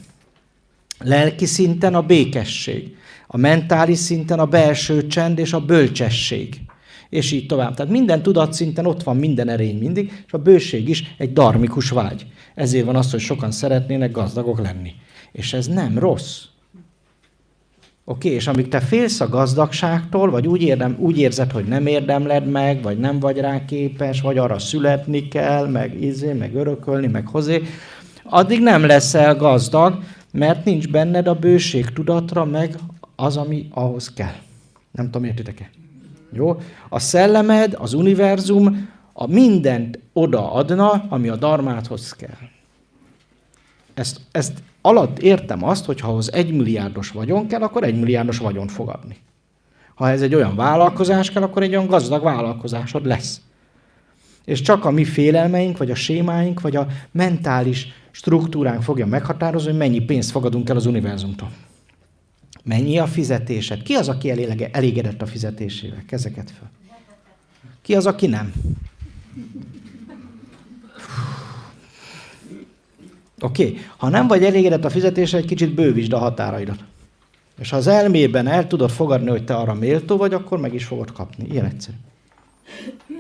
Lelki szinten a békesség. A mentális szinten a belső csend és a bölcsesség. És így tovább. Tehát minden tudatszinten ott van minden erény mindig, és a bőség is egy dharmikus vágy. Ezért van az, hogy sokan szeretnének gazdagok lenni. És ez nem rossz. Oké, és amíg te félsz a gazdagságtól, vagy úgy érzed, hogy nem érdemled meg, vagy nem vagy rá képes, vagy arra születni kell, meg örökölni, meg hozzá, addig nem leszel gazdag, mert nincs benned a bőség tudatra, meg az, ami ahhoz kell. Nem tudom, értitek-e? Jó? A szellemed, az univerzum a mindent odaadna, ami a dharmáthoz kell. Ezt alatt értem azt, hogy ha ahhoz 1 milliárdos vagyon kell, akkor 1 milliárdos vagyont fog adni. Ha ez egy olyan vállalkozás kell, akkor egy olyan gazdag vállalkozásod lesz. És csak a mi félelmeink, vagy a sémáink, vagy a mentális struktúránk fogja meghatározni, hogy mennyi pénzt fogadunk el az univerzumtól. Mennyi a fizetésed? Ki az, aki elégedett a fizetésével? Kezeket fel. Ki az, aki nem? Oké. Ha nem vagy elégedett a fizetéssel, egy kicsit bővítsd a határaidat. És ha az elmédben el tudod fogadni, hogy te arra méltó vagy, akkor meg is fogod kapni. Ilyen egyszerű.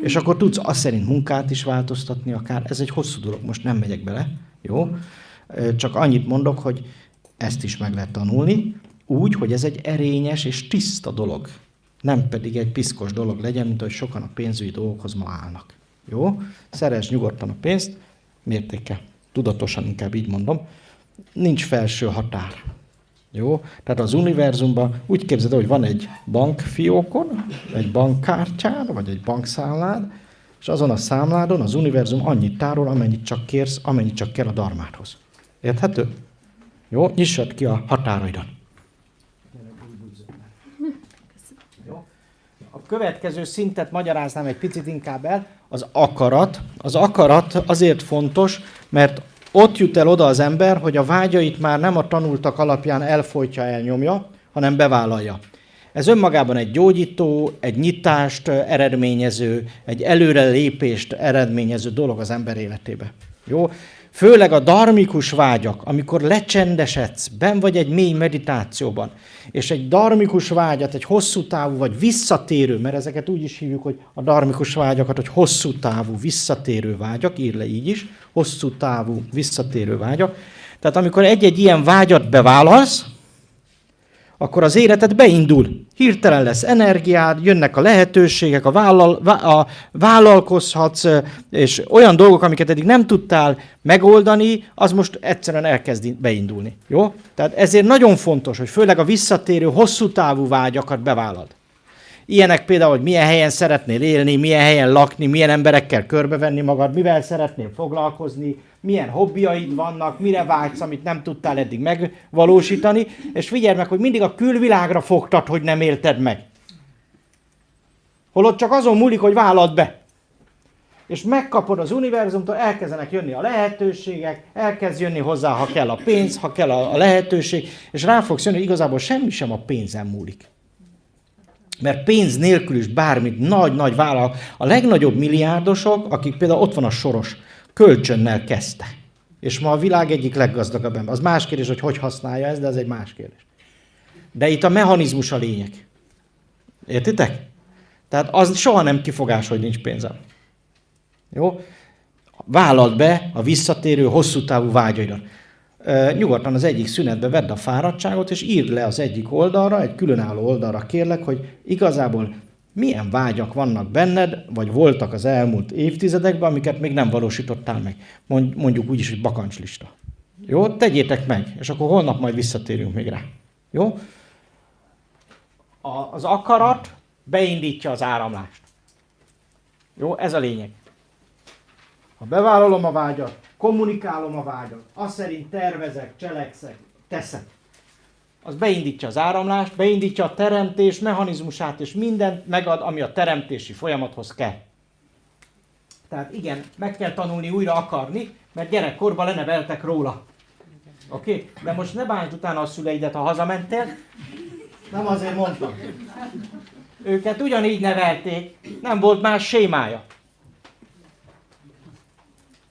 És akkor tudsz azt szerint munkát is változtatni akár. Ez egy hosszú dolog, most nem megyek bele. Jó? Csak annyit mondok, hogy ezt is meg lehet tanulni, úgy, hogy ez egy erényes és tiszta dolog. Nem pedig egy piszkos dolog legyen, mint hogy sokan a pénzügyi dolgokhoz ma állnak. Jó? Szeresd nyugodtan a pénzt, mértéke. Tudatosan inkább így mondom. Nincs felső határ. Jó? Tehát az univerzumban úgy képzeld, hogy van egy bankfiókon, egy bankkártyád, vagy egy bankszámlád, és azon a számládon az univerzum annyit tárol, amennyit csak kérsz, amennyit csak kell a dharmádhoz. Érthető? Jó? Nyissad ki a határaidat. A következő szintet magyaráznám egy picit inkább el, az akarat. Az akarat azért fontos, mert ott jut el oda az ember, hogy a vágyait már nem a tanultak alapján elfojtja, elnyomja, hanem bevállalja. Ez önmagában egy gyógyító, egy nyitást eredményező, egy előrelépést eredményező dolog az ember életébe. Jó? Főleg a dharmikus vágyak, amikor lecsendesedsz, benn vagy egy mély meditációban, és egy dharmikus vágyat, egy hosszú távú vagy visszatérő, mert ezeket úgy is hívjuk, hogy a dharmikus vágyakat, hogy hosszú távú, visszatérő vágyak, ír le így is, hosszú távú, visszatérő vágyak. Tehát amikor egy-egy ilyen vágyat bevállalsz, akkor az életed beindul. Hirtelen lesz energiád, jönnek a lehetőségek, vállalkozhatsz, és olyan dolgok, amiket eddig nem tudtál megoldani, az most egyszerűen elkezd beindulni. Jó? Tehát ezért nagyon fontos, hogy főleg a visszatérő, hosszú távú vágyakat bevállald. Ilyenek például, hogy milyen helyen szeretnél élni, milyen helyen lakni, milyen emberekkel körbevenni magad, mivel szeretnél foglalkozni, milyen hobbiaid vannak, mire vágysz, amit nem tudtál eddig megvalósítani, és figyeld meg, hogy mindig a külvilágra fogtad, hogy nem élted meg. Holott csak azon múlik, hogy vállald be. És megkapod az univerzumtól, elkezdenek jönni a lehetőségek, elkezd jönni hozzá, ha kell a pénz, ha kell a lehetőség, és rá fogsz jönni, hogy igazából semmi sem a pénzen múlik. Mert pénz nélkül is bármit nagy-nagy vállalat. A legnagyobb milliárdosok, akik például ott van a Soros, kölcsönnel kezdte. És ma a világ egyik leggazdagabb ember. Az más kérdés, hogy használja ezt, de ez egy más kérdés. De itt a mechanizmus a lényeg. Értitek? Tehát az soha nem kifogás, hogy nincs pénzem. Jó? Vállald be a visszatérő, hosszú távú vágyaidat. Nyugodtan az egyik szünetbe vedd a fáradtságot, és írd le az egyik oldalra, egy különálló oldalra kérlek, hogy igazából milyen vágyak vannak benned, vagy voltak az elmúlt évtizedekben, amiket még nem valósítottál meg. Mondjuk úgy is, hogy bakancslista. Jó? Tegyétek meg, és akkor holnap majd visszatérünk még rá. Jó? Az akarat beindítja az áramlást. Jó? Ez a lényeg. Ha bevállalom a vágyat, kommunikálom a vágyat, azt szerint tervezek, cselekszek, teszek, az beindítja az áramlást, beindítja a teremtés mechanizmusát, és mindent megad, ami a teremtési folyamathoz kell. Tehát igen, meg kell tanulni újra akarni, mert gyerekkorban leneveltek róla. Oké? De most ne bántsd utána a szüleidet, ha hazamentél. Nem azért mondtam. Őket ugyanígy nevelték, nem volt más sémája.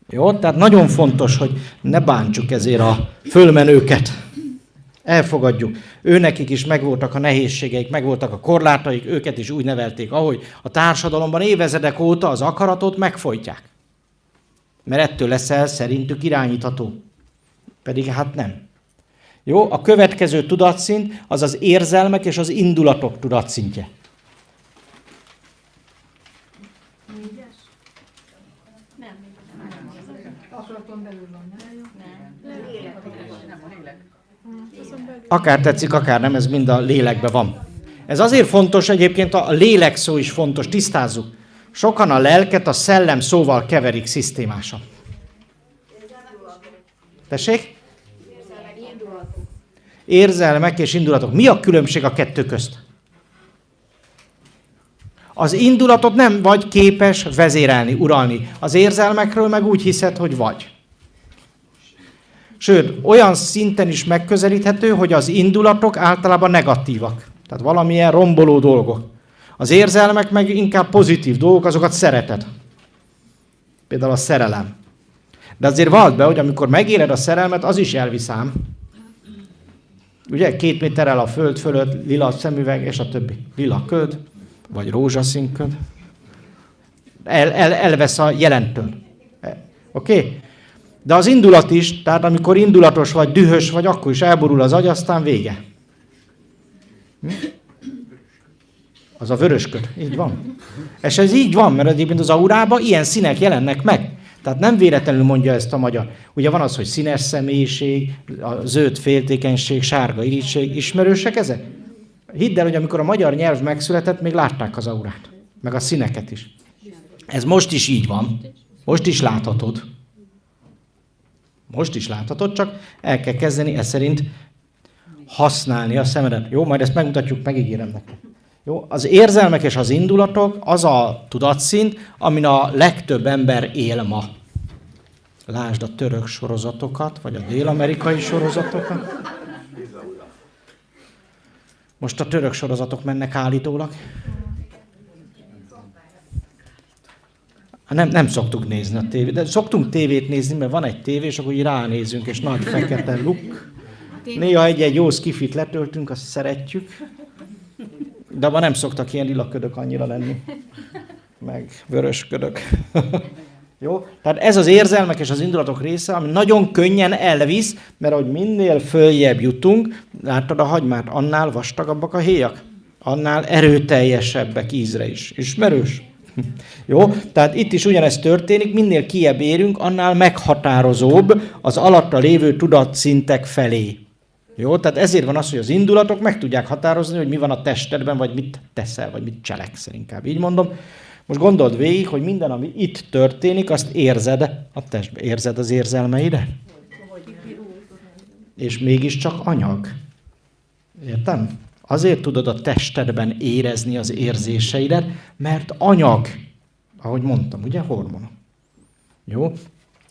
Jó? Tehát nagyon fontos, hogy ne bántsuk ezért a fölmenőket. Elfogadjuk. Őnekik is megvoltak a nehézségeik, megvoltak a korlátaik, őket is úgy nevelték, ahogy a társadalomban évezredek óta az akaratot megfojtják. Mert ettől leszel szerintük irányítható. Pedig hát nem. Jó? A következő tudatszint az az érzelmek és az indulatok tudatszintje. Akár tetszik, akár nem, ez mind a lélekben van. Ez azért fontos, egyébként a lélek szó is fontos, tisztázzuk. Sokan a lelket a szellem szóval keverik szisztémásan. Tessék? Érzelmek és indulatok. Mi a különbség a kettő közt? Az indulatot nem vagy képes vezérelni, uralni. Az érzelmekről meg úgy hiszed, hogy vagy. Sőt, olyan szinten is megközelíthető, hogy az indulatok általában negatívak. Tehát valamilyen romboló dolgok. Az érzelmek meg inkább pozitív dolgok, azokat szereted. Például a szerelem. De azért valld be, hogy amikor megéled a szerelmet, az is elvisz ám. Ugye, 2 méterrel a föld fölött, lila szemüveg, és a többi. Lila köd, vagy rózsaszín köd. Elvesz a jelentől. Oké? De az indulat is, tehát amikor indulatos vagy, dühös vagy, akkor is elborul az agy, aztán vége. Az a vörösköd. Így van. És ez így van, mert egyébként az aurában ilyen színek jelennek meg. Tehát nem véletlenül mondja ezt a magyar. Ugye van az, hogy színes személyiség, a zöld féltékenység, sárga irigység. Ismerősek ezek? Hidd el, hogy amikor a magyar nyelv megszületett, még látták az aurát. Meg a színeket is. Ez most is így van. Most is láthatod. Most is láthatod, csak el kell kezdeni ez szerint használni a szemedet. Jó, majd ezt megmutatjuk, megígérem neked. Jó, az érzelmek és az indulatok az a tudatszint, amin a legtöbb ember él ma. Lásd a török sorozatokat, vagy a dél-amerikai sorozatokat. Most a török sorozatok mennek állítólag. Nem szoktuk nézni a tévét, de szoktunk tévét nézni, mert van egy tévé, és akkor így ránézünk, és nagy fekete luk. Néha egy-egy jó skifit letöltünk, azt szeretjük. De ma nem szoktak ilyen lila ködök annyira lenni. Meg vörös ködök. Jó? Tehát ez az érzelmek és az indulatok része, ami nagyon könnyen elvisz, mert ahogy minél följebb jutunk, láttad a hagymát, annál vastagabbak a héjak. Annál erőteljesebbek ízre is. Ismerős? Jó? Tehát itt is ugyanezt történik, minél kijebb érünk, annál meghatározóbb az alatta lévő tudatszintek felé. Jó, tehát ezért van az, hogy az indulatok meg tudják határozni, hogy mi van a testedben, vagy mit teszel, vagy mit cselekszel, inkább így mondom. Most gondold végig, hogy minden, ami itt történik, azt érzed a testben. Érzed az érzelmeidet? És mégiscsak anyag. Értem? Azért tudod a testedben érezni az érzéseidet, mert anyag. Ahogy mondtam, ugye? Hormonok. Jó?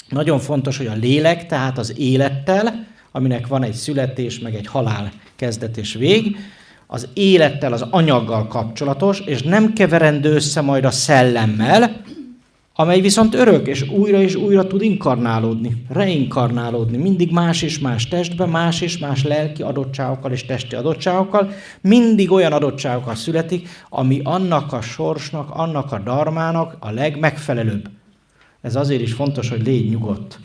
Nagyon fontos, hogy a lélek, tehát az élettel, aminek van egy születés, meg egy halál kezdet és vég, az élettel, az anyaggal kapcsolatos, és nem keverendő össze majd a szellemmel, amely viszont örök, és újra tud inkarnálódni, reinkarnálódni, mindig más és más testben, más és más lelki adottságokkal és testi adottságokkal, mindig olyan adottságokkal születik, ami annak a sorsnak, annak a dharmának a legmegfelelőbb. Ez azért is fontos, hogy légy nyugodt.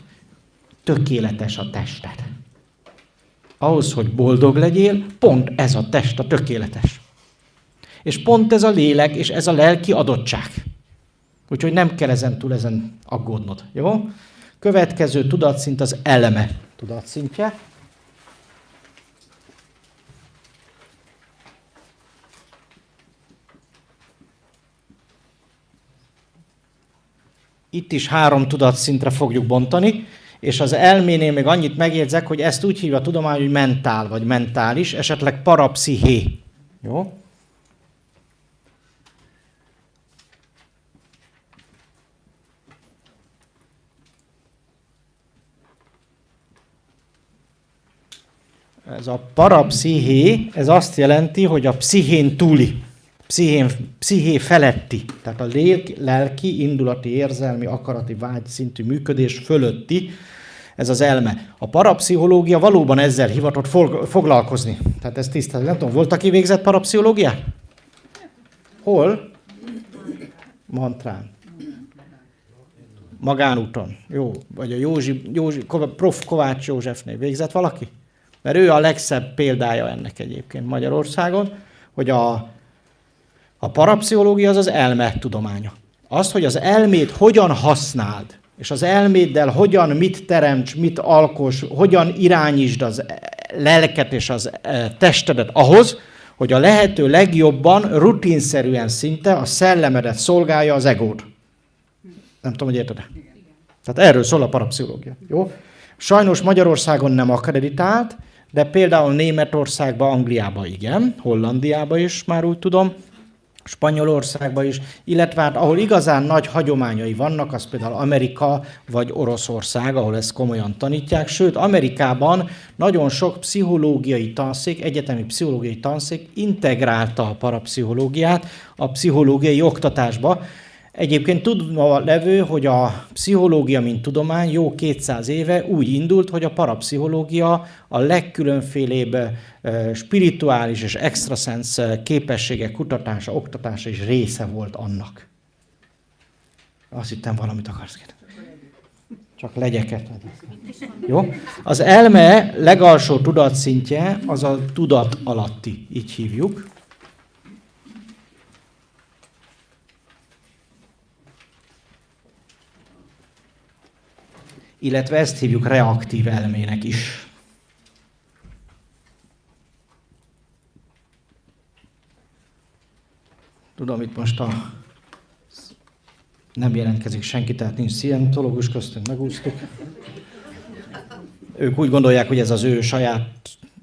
Tökéletes a tested. Ahhoz, hogy boldog legyél, pont ez a test a tökéletes. És pont ez a lélek, és ez a lelki adottság. Úgyhogy nem kell ezen aggódnod. Jó? Következő tudatszint az elme tudatszintje. Itt is 3 tudatszintre fogjuk bontani, és az elménél még annyit megjegyzek, hogy ezt úgy hívja a tudomány, hogy mentál, vagy mentális, esetleg parapsziché. Jó? Ez a parapsziché, ez azt jelenti, hogy a pszichén túli, psziché feletti, tehát a lelki, indulati, érzelmi, akarati, vágy szintű működés fölötti, ez az elme. A parapszichológia valóban ezzel hivatott foglalkozni. Tehát ez tisztán, nem tudom, volt, aki végzett parapszichológiát? Hol? Mantrán. Magánúton. Jó. Vagy a Józsi Prof. Kovács Józsefnél végzett valaki? Mert ő a legszebb példája ennek egyébként Magyarországon, hogy a parapszichológia az az elme tudománya. Az, hogy az elmét hogyan használd, és az elméddel hogyan mit teremts, mit alkoss, hogyan irányítsd az lelket és az testedet ahhoz, hogy a lehető legjobban, rutinszerűen szinte a szellemedet szolgálja az egód. Nem tudom, hogy érted-e? Tehát erről szól a parapszichológia. Jó? Sajnos Magyarországon nem akkreditált, de például Németországban, Angliában igen, Hollandiában is már úgy tudom, Spanyolországban is, illetve hát, ahol igazán nagy hagyományai vannak, az például Amerika vagy Oroszország, ahol ezt komolyan tanítják, sőt Amerikában nagyon sok pszichológiai tanszék, egyetemi pszichológiai tanszék integrálta a parapszichológiát a pszichológiai oktatásba. Egyébként tudva levő, hogy a pszichológia, mint tudomány jó 200 éve úgy indult, hogy a parapszichológia a legkülönfélébb spirituális és extrasens képességek kutatása, oktatása is része volt annak. Azt hittem, valamit akarsz kérdezni. Csak legyeket. Jó? Az elme legalsó tudatszintje az a tudat alatti, így hívjuk. Illetve ezt hívjuk reaktív elmének is. Tudom, itt most nem jelentkezik senki, tehát nincs szientológus, köztünk megúsztuk. Ők úgy gondolják, hogy ez az ő saját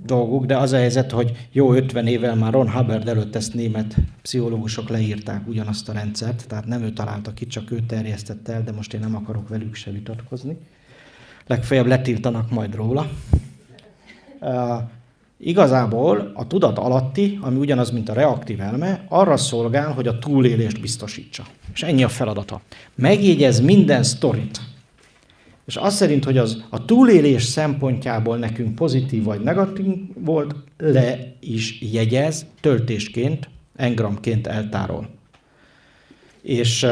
dolguk, de az a helyzet, hogy jó 50 évvel már Ron Hubbard előtt ezt német pszichológusok leírták ugyanazt a rendszert, tehát nem ő találta ki, csak ő terjesztette el, de most én nem akarok velük se vitatkozni. Legfeljebb letiltanak majd róla. Igazából a tudat alatti, ami ugyanaz, mint a reaktív elme, arra szolgál, hogy a túlélést biztosítsa. És ennyi a feladata. Megjegyez minden sztorit. És az szerint, hogy az a túlélés szempontjából nekünk pozitív vagy negatív volt, le is jegyez, töltésként, engramként eltárol. És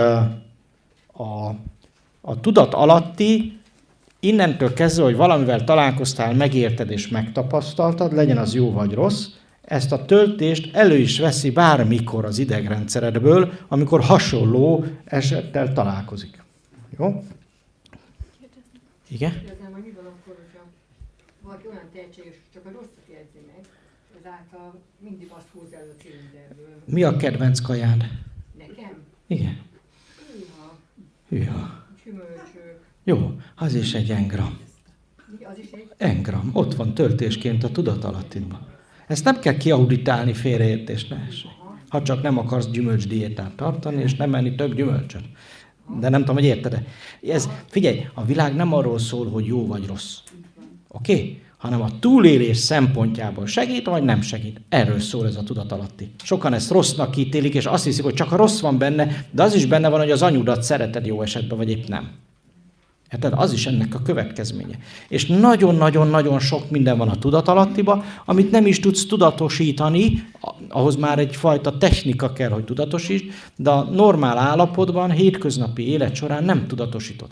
a tudat alatti innentől kezdve, hogy valamivel találkoztál, megérted és megtapasztaltad, legyen az jó vagy rossz, ezt a töltést elő is veszi bármikor az idegrendszeredből, amikor hasonló esettel találkozik. Jó? Igazából Igen? mi van akkor, hogyha valaki olyan tehetséges, csak a rosszat ezáltal mindig azt húz elő a cilinderből. Mi a kedvenc kajád? Nekem? Igen. Hűha, Hűha. csümölcsök. Jó, az is egy engram. Az is egy... Engram. Ott van töltésként a tudatalattidban. Ezt nem kell kiauditálni, félreértés ne essék. Ha csak nem akarsz gyümölcsdiétát tartani, és nem enni több gyümölcsöt. De nem tudom, hogy érted-e. Figyelj, a világ nem arról szól, hogy jó vagy rossz. Oké? Hanem a túlélés szempontjából segít, vagy nem segít. Erről szól ez a tudatalatti. Sokan ezt rossznak ítélik, és azt hiszik, hogy csak a rossz van benne, de az is benne van, hogy az anyudat szereted jó esetben, vagy épp nem. Érted? Az is ennek a következménye. És nagyon-nagyon-nagyon sok minden van a tudatalattiba, amit nem is tudsz tudatosítani, ahhoz már egyfajta technika kell, hogy tudatosítsd, de a normál állapotban, hétköznapi élet során nem tudatosítod.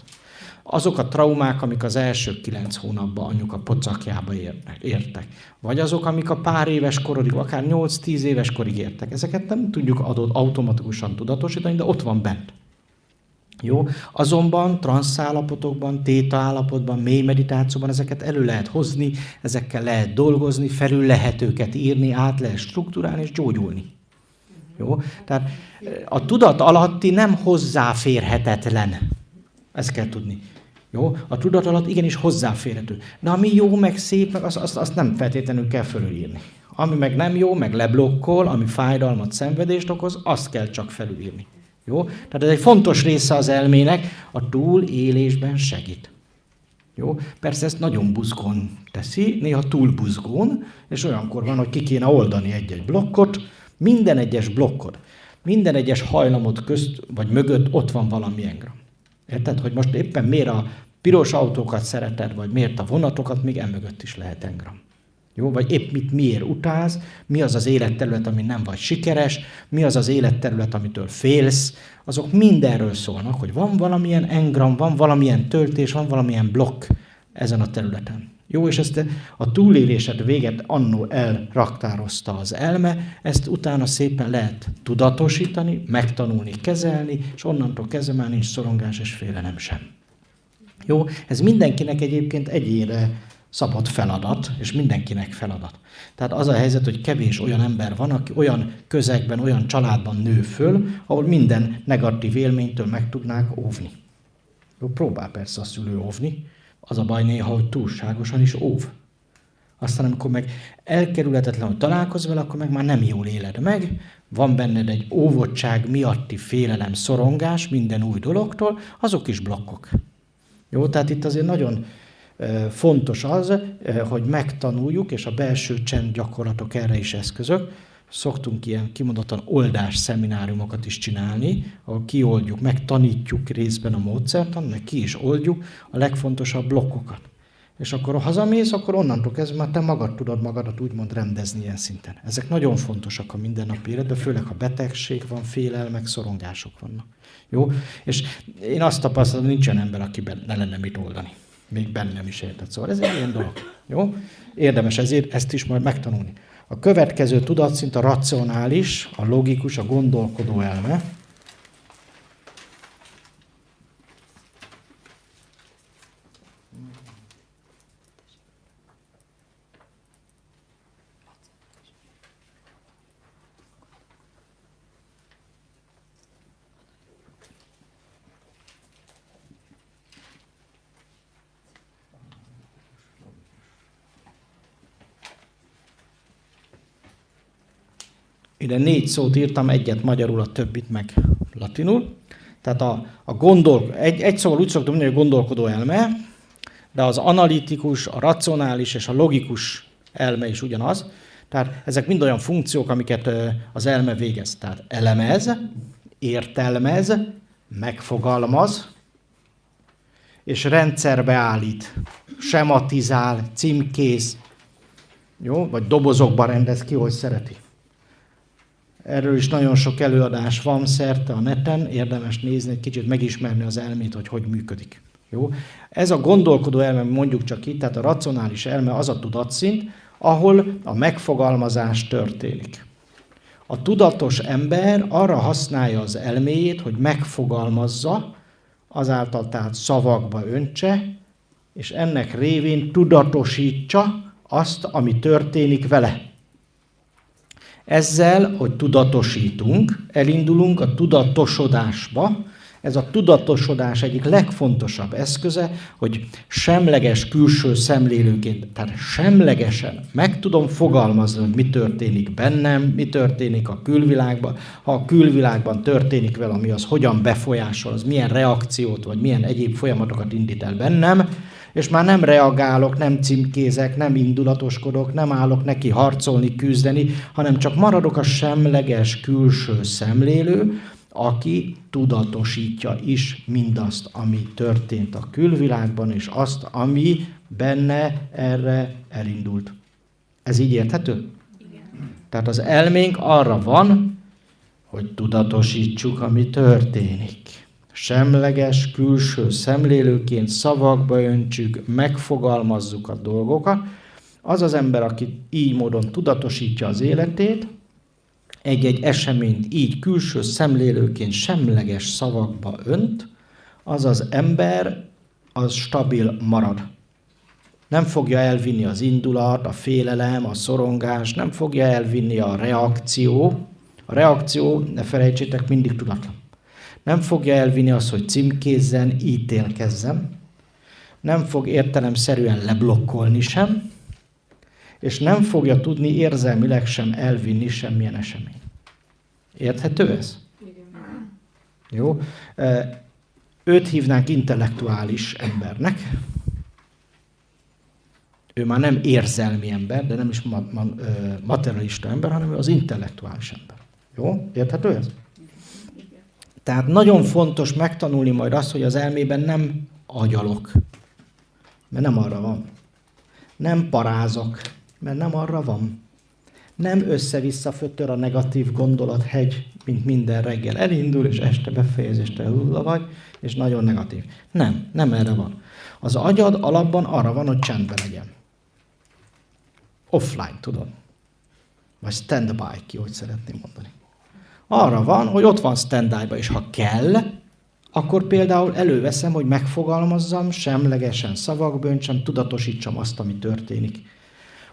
Azok a traumák, amik az első 9 hónapban anyuka pocakjába értek, vagy azok, amik a pár éves korodig, akár 8-10 éves korig értek, ezeket nem tudjuk automatikusan tudatosítani, de ott van bent. Jó? Azonban transz állapotokban, téta állapotban, mély meditációban ezeket elő lehet hozni, ezekkel lehet dolgozni, felül lehet őket írni, át lehet struktúrálni és gyógyulni. Jó? Tehát a tudat alatti nem hozzáférhetetlen. Ezt kell tudni. Jó? A tudat alatt igenis hozzáférhető. De ami jó, meg szép, meg azt nem feltétlenül kell fölülírni. Ami meg nem jó, meg leblokkol, ami fájdalmat, szenvedést okoz, azt kell csak felülírni. Jó? Tehát ez egy fontos része az elmének, a túlélésben segít. Jó? Persze ezt nagyon buzgón teszi, néha túl buzgón, és olyankor van, hogy ki kéne oldani egy-egy blokkot, minden egyes blokkod, minden egyes hajlamod közt, vagy mögött ott van valami engram. Érted, hogy most éppen miért a piros autókat szereted, vagy miért a vonatokat, még emögött is lehet engram. Jó? Vagy épp miért utálsz, mi az az életterület, ami nem vagy sikeres, mi az az életterület, amitől félsz, azok mindenről szólnak, hogy van valamilyen engram, van valamilyen töltés, van valamilyen blokk ezen a területen. Jó, és ezt a túlélésed véget annó elraktározta az elme, ezt utána szépen lehet tudatosítani, megtanulni, kezelni, és onnantól kezdve már nincs szorongás és félelem sem. Jó, ez mindenkinek egyébként egyénre szabad feladat, és mindenkinek feladat. Tehát az a helyzet, hogy kevés olyan ember van, aki olyan közegben, olyan családban nő föl, ahol minden negatív élménytől meg tudnák óvni. Jó, próbál persze a szülő óvni, az a baj néha, hogy túlságosan is óv. Aztán amikor meg elkerülhetetlen, hogy találkozz vele, akkor meg már nem jól éled meg, van benned egy óvottság miatti félelem, szorongás minden új dologtól, azok is blokkok. Jó, tehát itt azért nagyon fontos az, hogy megtanuljuk, és a belső csend gyakorlatok erre is eszközök. Szoktunk ilyen kimondottan oldás szemináriumokat is csinálni, ahol kioldjuk, megtanítjuk részben a módszertan, meg ki is oldjuk a legfontosabb blokkokat. És akkor ha hazamész, akkor onnantól kezdve már te magad tudod magadat úgymond rendezni ilyen szinten. Ezek nagyon fontosak a mindennapi életben, főleg ha betegség van, félelmek, szorongások vannak. Jó? És én azt tapasztalom, hogy nincsen ember, akiben ne lenne mit oldani. Még bennem is érted. Szóval ez egy ilyen dolog. Jó? Érdemes ezért ezt is majd megtanulni. A következő tudatszint a racionális, a logikus, a gondolkodó elme. Ide 4 szót írtam, egyet magyarul, a többit meg latinul. Tehát egy szóval úgy szoktam mondani, hogy gondolkodó elme, de az analitikus, a racionális és a logikus elme is ugyanaz. Tehát ezek mind olyan funkciók, amiket az elme végez. Tehát elemez, értelmez, megfogalmaz, és rendszerbe állít, sematizál, címkéz, jó? Vagy dobozokba rendez ki, hogy szereti. Erről is nagyon sok előadás van szerte a neten, érdemes nézni, egy kicsit megismerni az elmét, hogy működik. Jó? Ez a gondolkodó elme, mondjuk csak itt, tehát a racionális elme az a tudatszint, ahol a megfogalmazás történik. A tudatos ember arra használja az elméjét, hogy megfogalmazza, azáltal tehát szavakba öntse, és ennek révén tudatosítsa azt, ami történik vele. Ezzel, hogy tudatosítunk, elindulunk a tudatosodásba. Ez a tudatosodás egyik legfontosabb eszköze, hogy semleges külső szemlélőként, tehát semlegesen meg tudom fogalmazni, hogy mi történik bennem, mi történik a külvilágban. Ha a külvilágban történik valami, az hogyan befolyásol, az milyen reakciót, vagy milyen egyéb folyamatokat indít el bennem, és már nem reagálok, nem címkézek, nem indulatoskodok, nem állok neki harcolni, küzdeni, hanem csak maradok a semleges külső szemlélő, aki tudatosítja is mindazt, ami történt a külvilágban, és azt, ami benne erre elindult. Ez így érthető? Igen. Tehát az elménk arra van, hogy tudatosítsuk, ami történik. Semleges, külső szemlélőként szavakba öntsük, megfogalmazzuk a dolgokat. Az az ember, aki így módon tudatosítja az életét, egy-egy eseményt így külső szemlélőként semleges szavakba önt, az az ember, az stabil marad. Nem fogja elvinni az indulat, a félelem, a szorongás, nem fogja elvinni a reakció. A reakció, ne felejtsétek, mindig tudatlan. Nem fogja elvinni azt, hogy címkézzen, ítélkezzen. Nem fog értelemszerűen leblokkolni sem, és nem fogja tudni érzelmileg sem elvinni semmilyen esemény. Érthető ez? Igen. Jó. Őt hívnánk intellektuális embernek. Ő már nem érzelmi ember, de nem is materialista ember, hanem ő az intellektuális ember. Jó? Érthető ez? Tehát nagyon fontos megtanulni majd azt, hogy az elmében nem agyalok, mert nem arra van. Nem parázok, mert nem arra van. Nem össze-vissza fötör a negatív gondolathegy, mint minden reggel elindul, és este befejezésre hulla vagy, és nagyon negatív. Nem erre van. Az agyad alapban arra van, hogy csendben legyen. Offline, tudod. Vagy stand-by, ki hogy szeretném mondani. Arra van, hogy ott van stand-by-ba, és ha kell, akkor például előveszem, hogy megfogalmazzam, semlegesen szavakba öntsem, tudatosítsam azt, ami történik.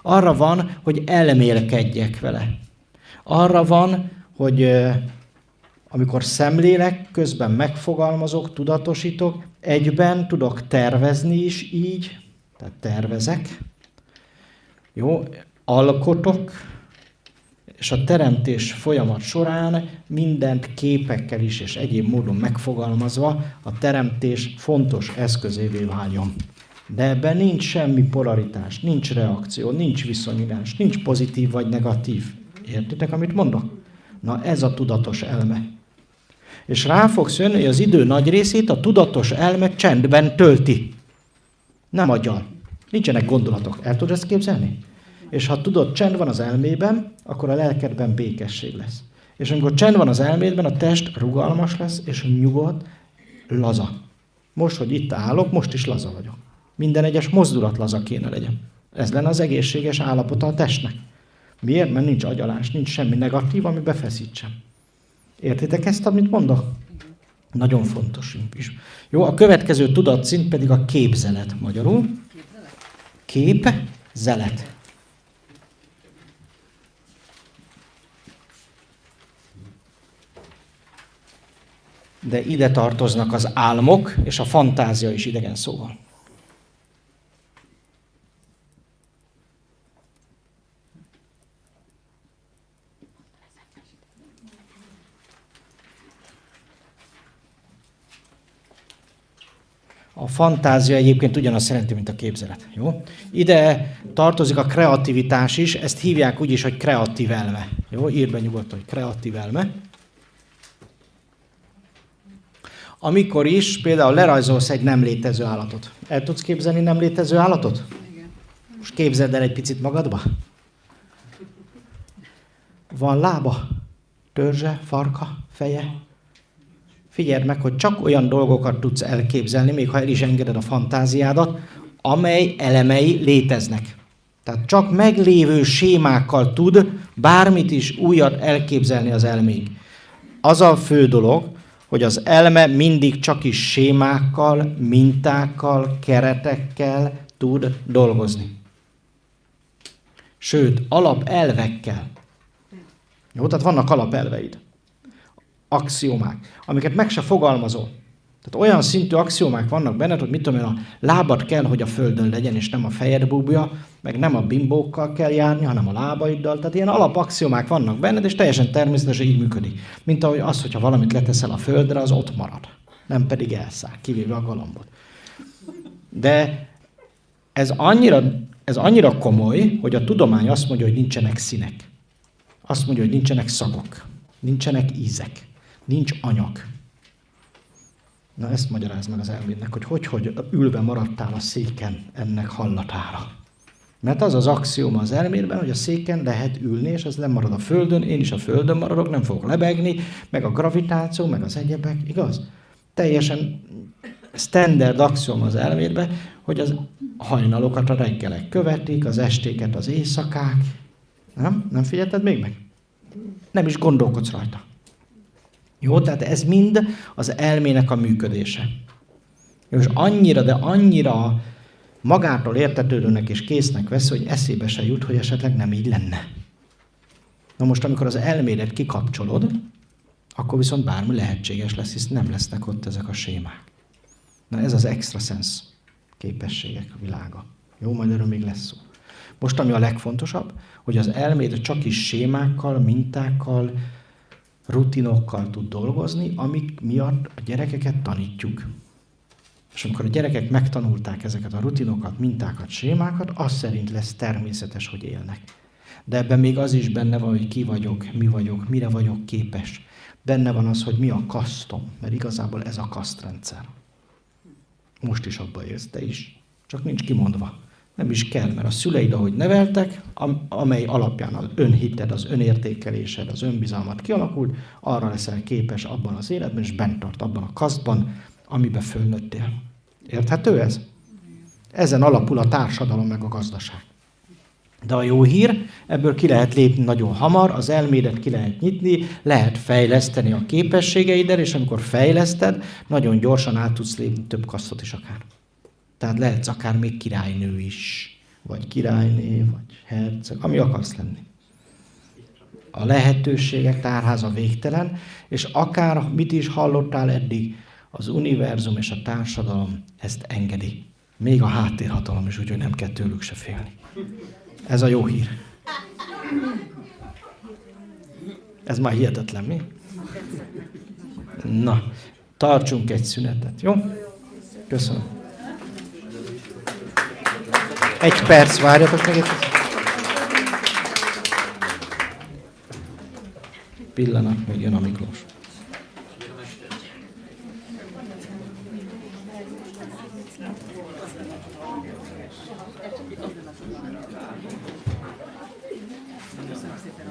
Arra van, hogy elmélkedjek vele. Arra van, hogy amikor szemlélek, közben megfogalmazok, tudatosítok, egyben tudok tervezni is így, tehát tervezek, jó, alkotok, és a teremtés folyamat során mindent képekkel is és egyéb módon megfogalmazva a teremtés fontos eszközévé váljon. De ebben nincs semmi polaritás, nincs reakció, nincs viszonyulás, nincs pozitív vagy negatív. Értitek, amit mondok? Na ez a tudatos elme. És rá fogsz jönni, hogy az idő nagy részét a tudatos elme csendben tölti. Nem agyal. Nincsenek gondolatok. El tudod ezt képzelni? És ha tudod, csend van az elmében, akkor a lelkedben békesség lesz. És amikor csend van az elmédben, a test rugalmas lesz, és nyugodt, laza. Most, hogy itt állok, most is laza vagyok. Minden egyes mozdulat laza kéne legyen. Ez lenne az egészséges állapota a testnek. Miért? Mert nincs agyalás, nincs semmi negatív, ami befeszítsem. Értitek ezt, amit mondok? Nagyon fontos is. Jó, a következő tudatszint pedig a képzelet magyarul. Képzelet. De ide tartoznak az álmok, és a fantázia is idegen szóval. A fantázia egyébként ugyanazt jelenti, mint a képzelet. Jó? Ide tartozik a kreativitás is, ezt hívják úgy is, hogy kreatív elme. Jó? Írd be nyugodtan, hogy kreatív elme. Amikor is például lerajzolsz egy nem létező állatot. El tudsz képzelni nem létező állatot? Igen. Most képzeld el egy picit magadba. Van lába, törzse, farka, feje. Figyeld meg, hogy csak olyan dolgokat tudsz elképzelni, még ha el is engeded a fantáziádat, amely elemei léteznek. Tehát csak meglévő sémákkal tud bármit is újat elképzelni az elménk. Az a fő dolog, hogy az elme mindig csak is sémákkal, mintákkal, keretekkel tud dolgozni. Sőt, alapelvekkel. Jó, tehát vannak alapelveid. Axiómák, amiket meg se fogalmazol. Tehát olyan szintű axiómák vannak benned, hogy mit tudom én, a lábad kell, hogy a földön legyen, és nem a fejed búbja, meg nem a bimbókkal kell járni, hanem a lábaiddal. Tehát ilyen alapaxiómák vannak benned, és teljesen természetesen így működik. Mint ahogy az, hogyha valamit leteszel a földre, az ott marad. Nem pedig elszáll, kivéve a galambot. De ez annyira komoly, hogy a tudomány azt mondja, hogy nincsenek színek. Azt mondja, hogy nincsenek szagok, nincsenek ízek, nincs anyag. Na ezt magyaráz meg az elmédnek, hogy ülve maradtál a széken ennek hallatára. Mert az az axióma az elmédben, hogy a széken lehet ülni, és az nem marad a földön, én is a földön maradok, nem fogok lebegni, meg a gravitáció, meg az egyebek, igaz? Teljesen standard axióma az elmédben, hogy az hajnalokat a reggelek követik, az estéket az éjszakák. Nem? Nem figyelted még meg? Nem is gondolkodsz rajta. Jó, tehát ez mind az elmének a működése. És annyira, de annyira magától értetődőnek és késznek vesz, hogy eszébe se jut, hogy esetleg nem így lenne. Na most, amikor az elmédet kikapcsolod, akkor viszont bármi lehetséges lesz, hisz nem lesznek ott ezek a sémák. Na ez az extrasens képességek világa. Jó, majd erről még lesz szó. Most, ami a legfontosabb, hogy az elméd csak is sémákkal, mintákkal, rutinokkal tud dolgozni, amik miatt a gyerekeket tanítjuk. És amikor a gyerekek megtanulták ezeket a rutinokat, mintákat, sémákat, az szerint lesz természetes, hogy élnek. De ebben még az is benne van, hogy ki vagyok, mi vagyok, mire vagyok képes. Benne van az, hogy mi a kasztom, mert igazából ez a kasztrendszer. Most is abba élsz, te is. Csak nincs kimondva. Nem is kell, mert a szüleid, ahogy neveltek, amely alapján az önhited, az önértékelésed, az önbizalmat kialakult, arra leszel képes abban az életben, és bent tart abban a kasztban, amiben fölnőttél. Érthető ez? Ezen alapul a társadalom meg a gazdaság. De a jó hír, ebből ki lehet lépni nagyon hamar, az elmédet ki lehet nyitni, lehet fejleszteni a képességeidet, és amikor fejleszted, nagyon gyorsan át tudsz lépni több kasztot is akár. Tehát lehetsz akár még királynő is, vagy királyné, vagy herceg, ami akarsz lenni. A lehetőségek tárháza végtelen, és akár mit is hallottál eddig, az univerzum és a társadalom ezt engedi. Még a háttérhatalom is, úgyhogy nem kell tőlük se félni. Ez a jó hír. Ez már hihetetlen, mi? Na, tartsunk egy szünetet, jó? Köszönöm. 1 perc, várjatok meg egy pillanat, még jön a Miklós. Köszönöm szépen.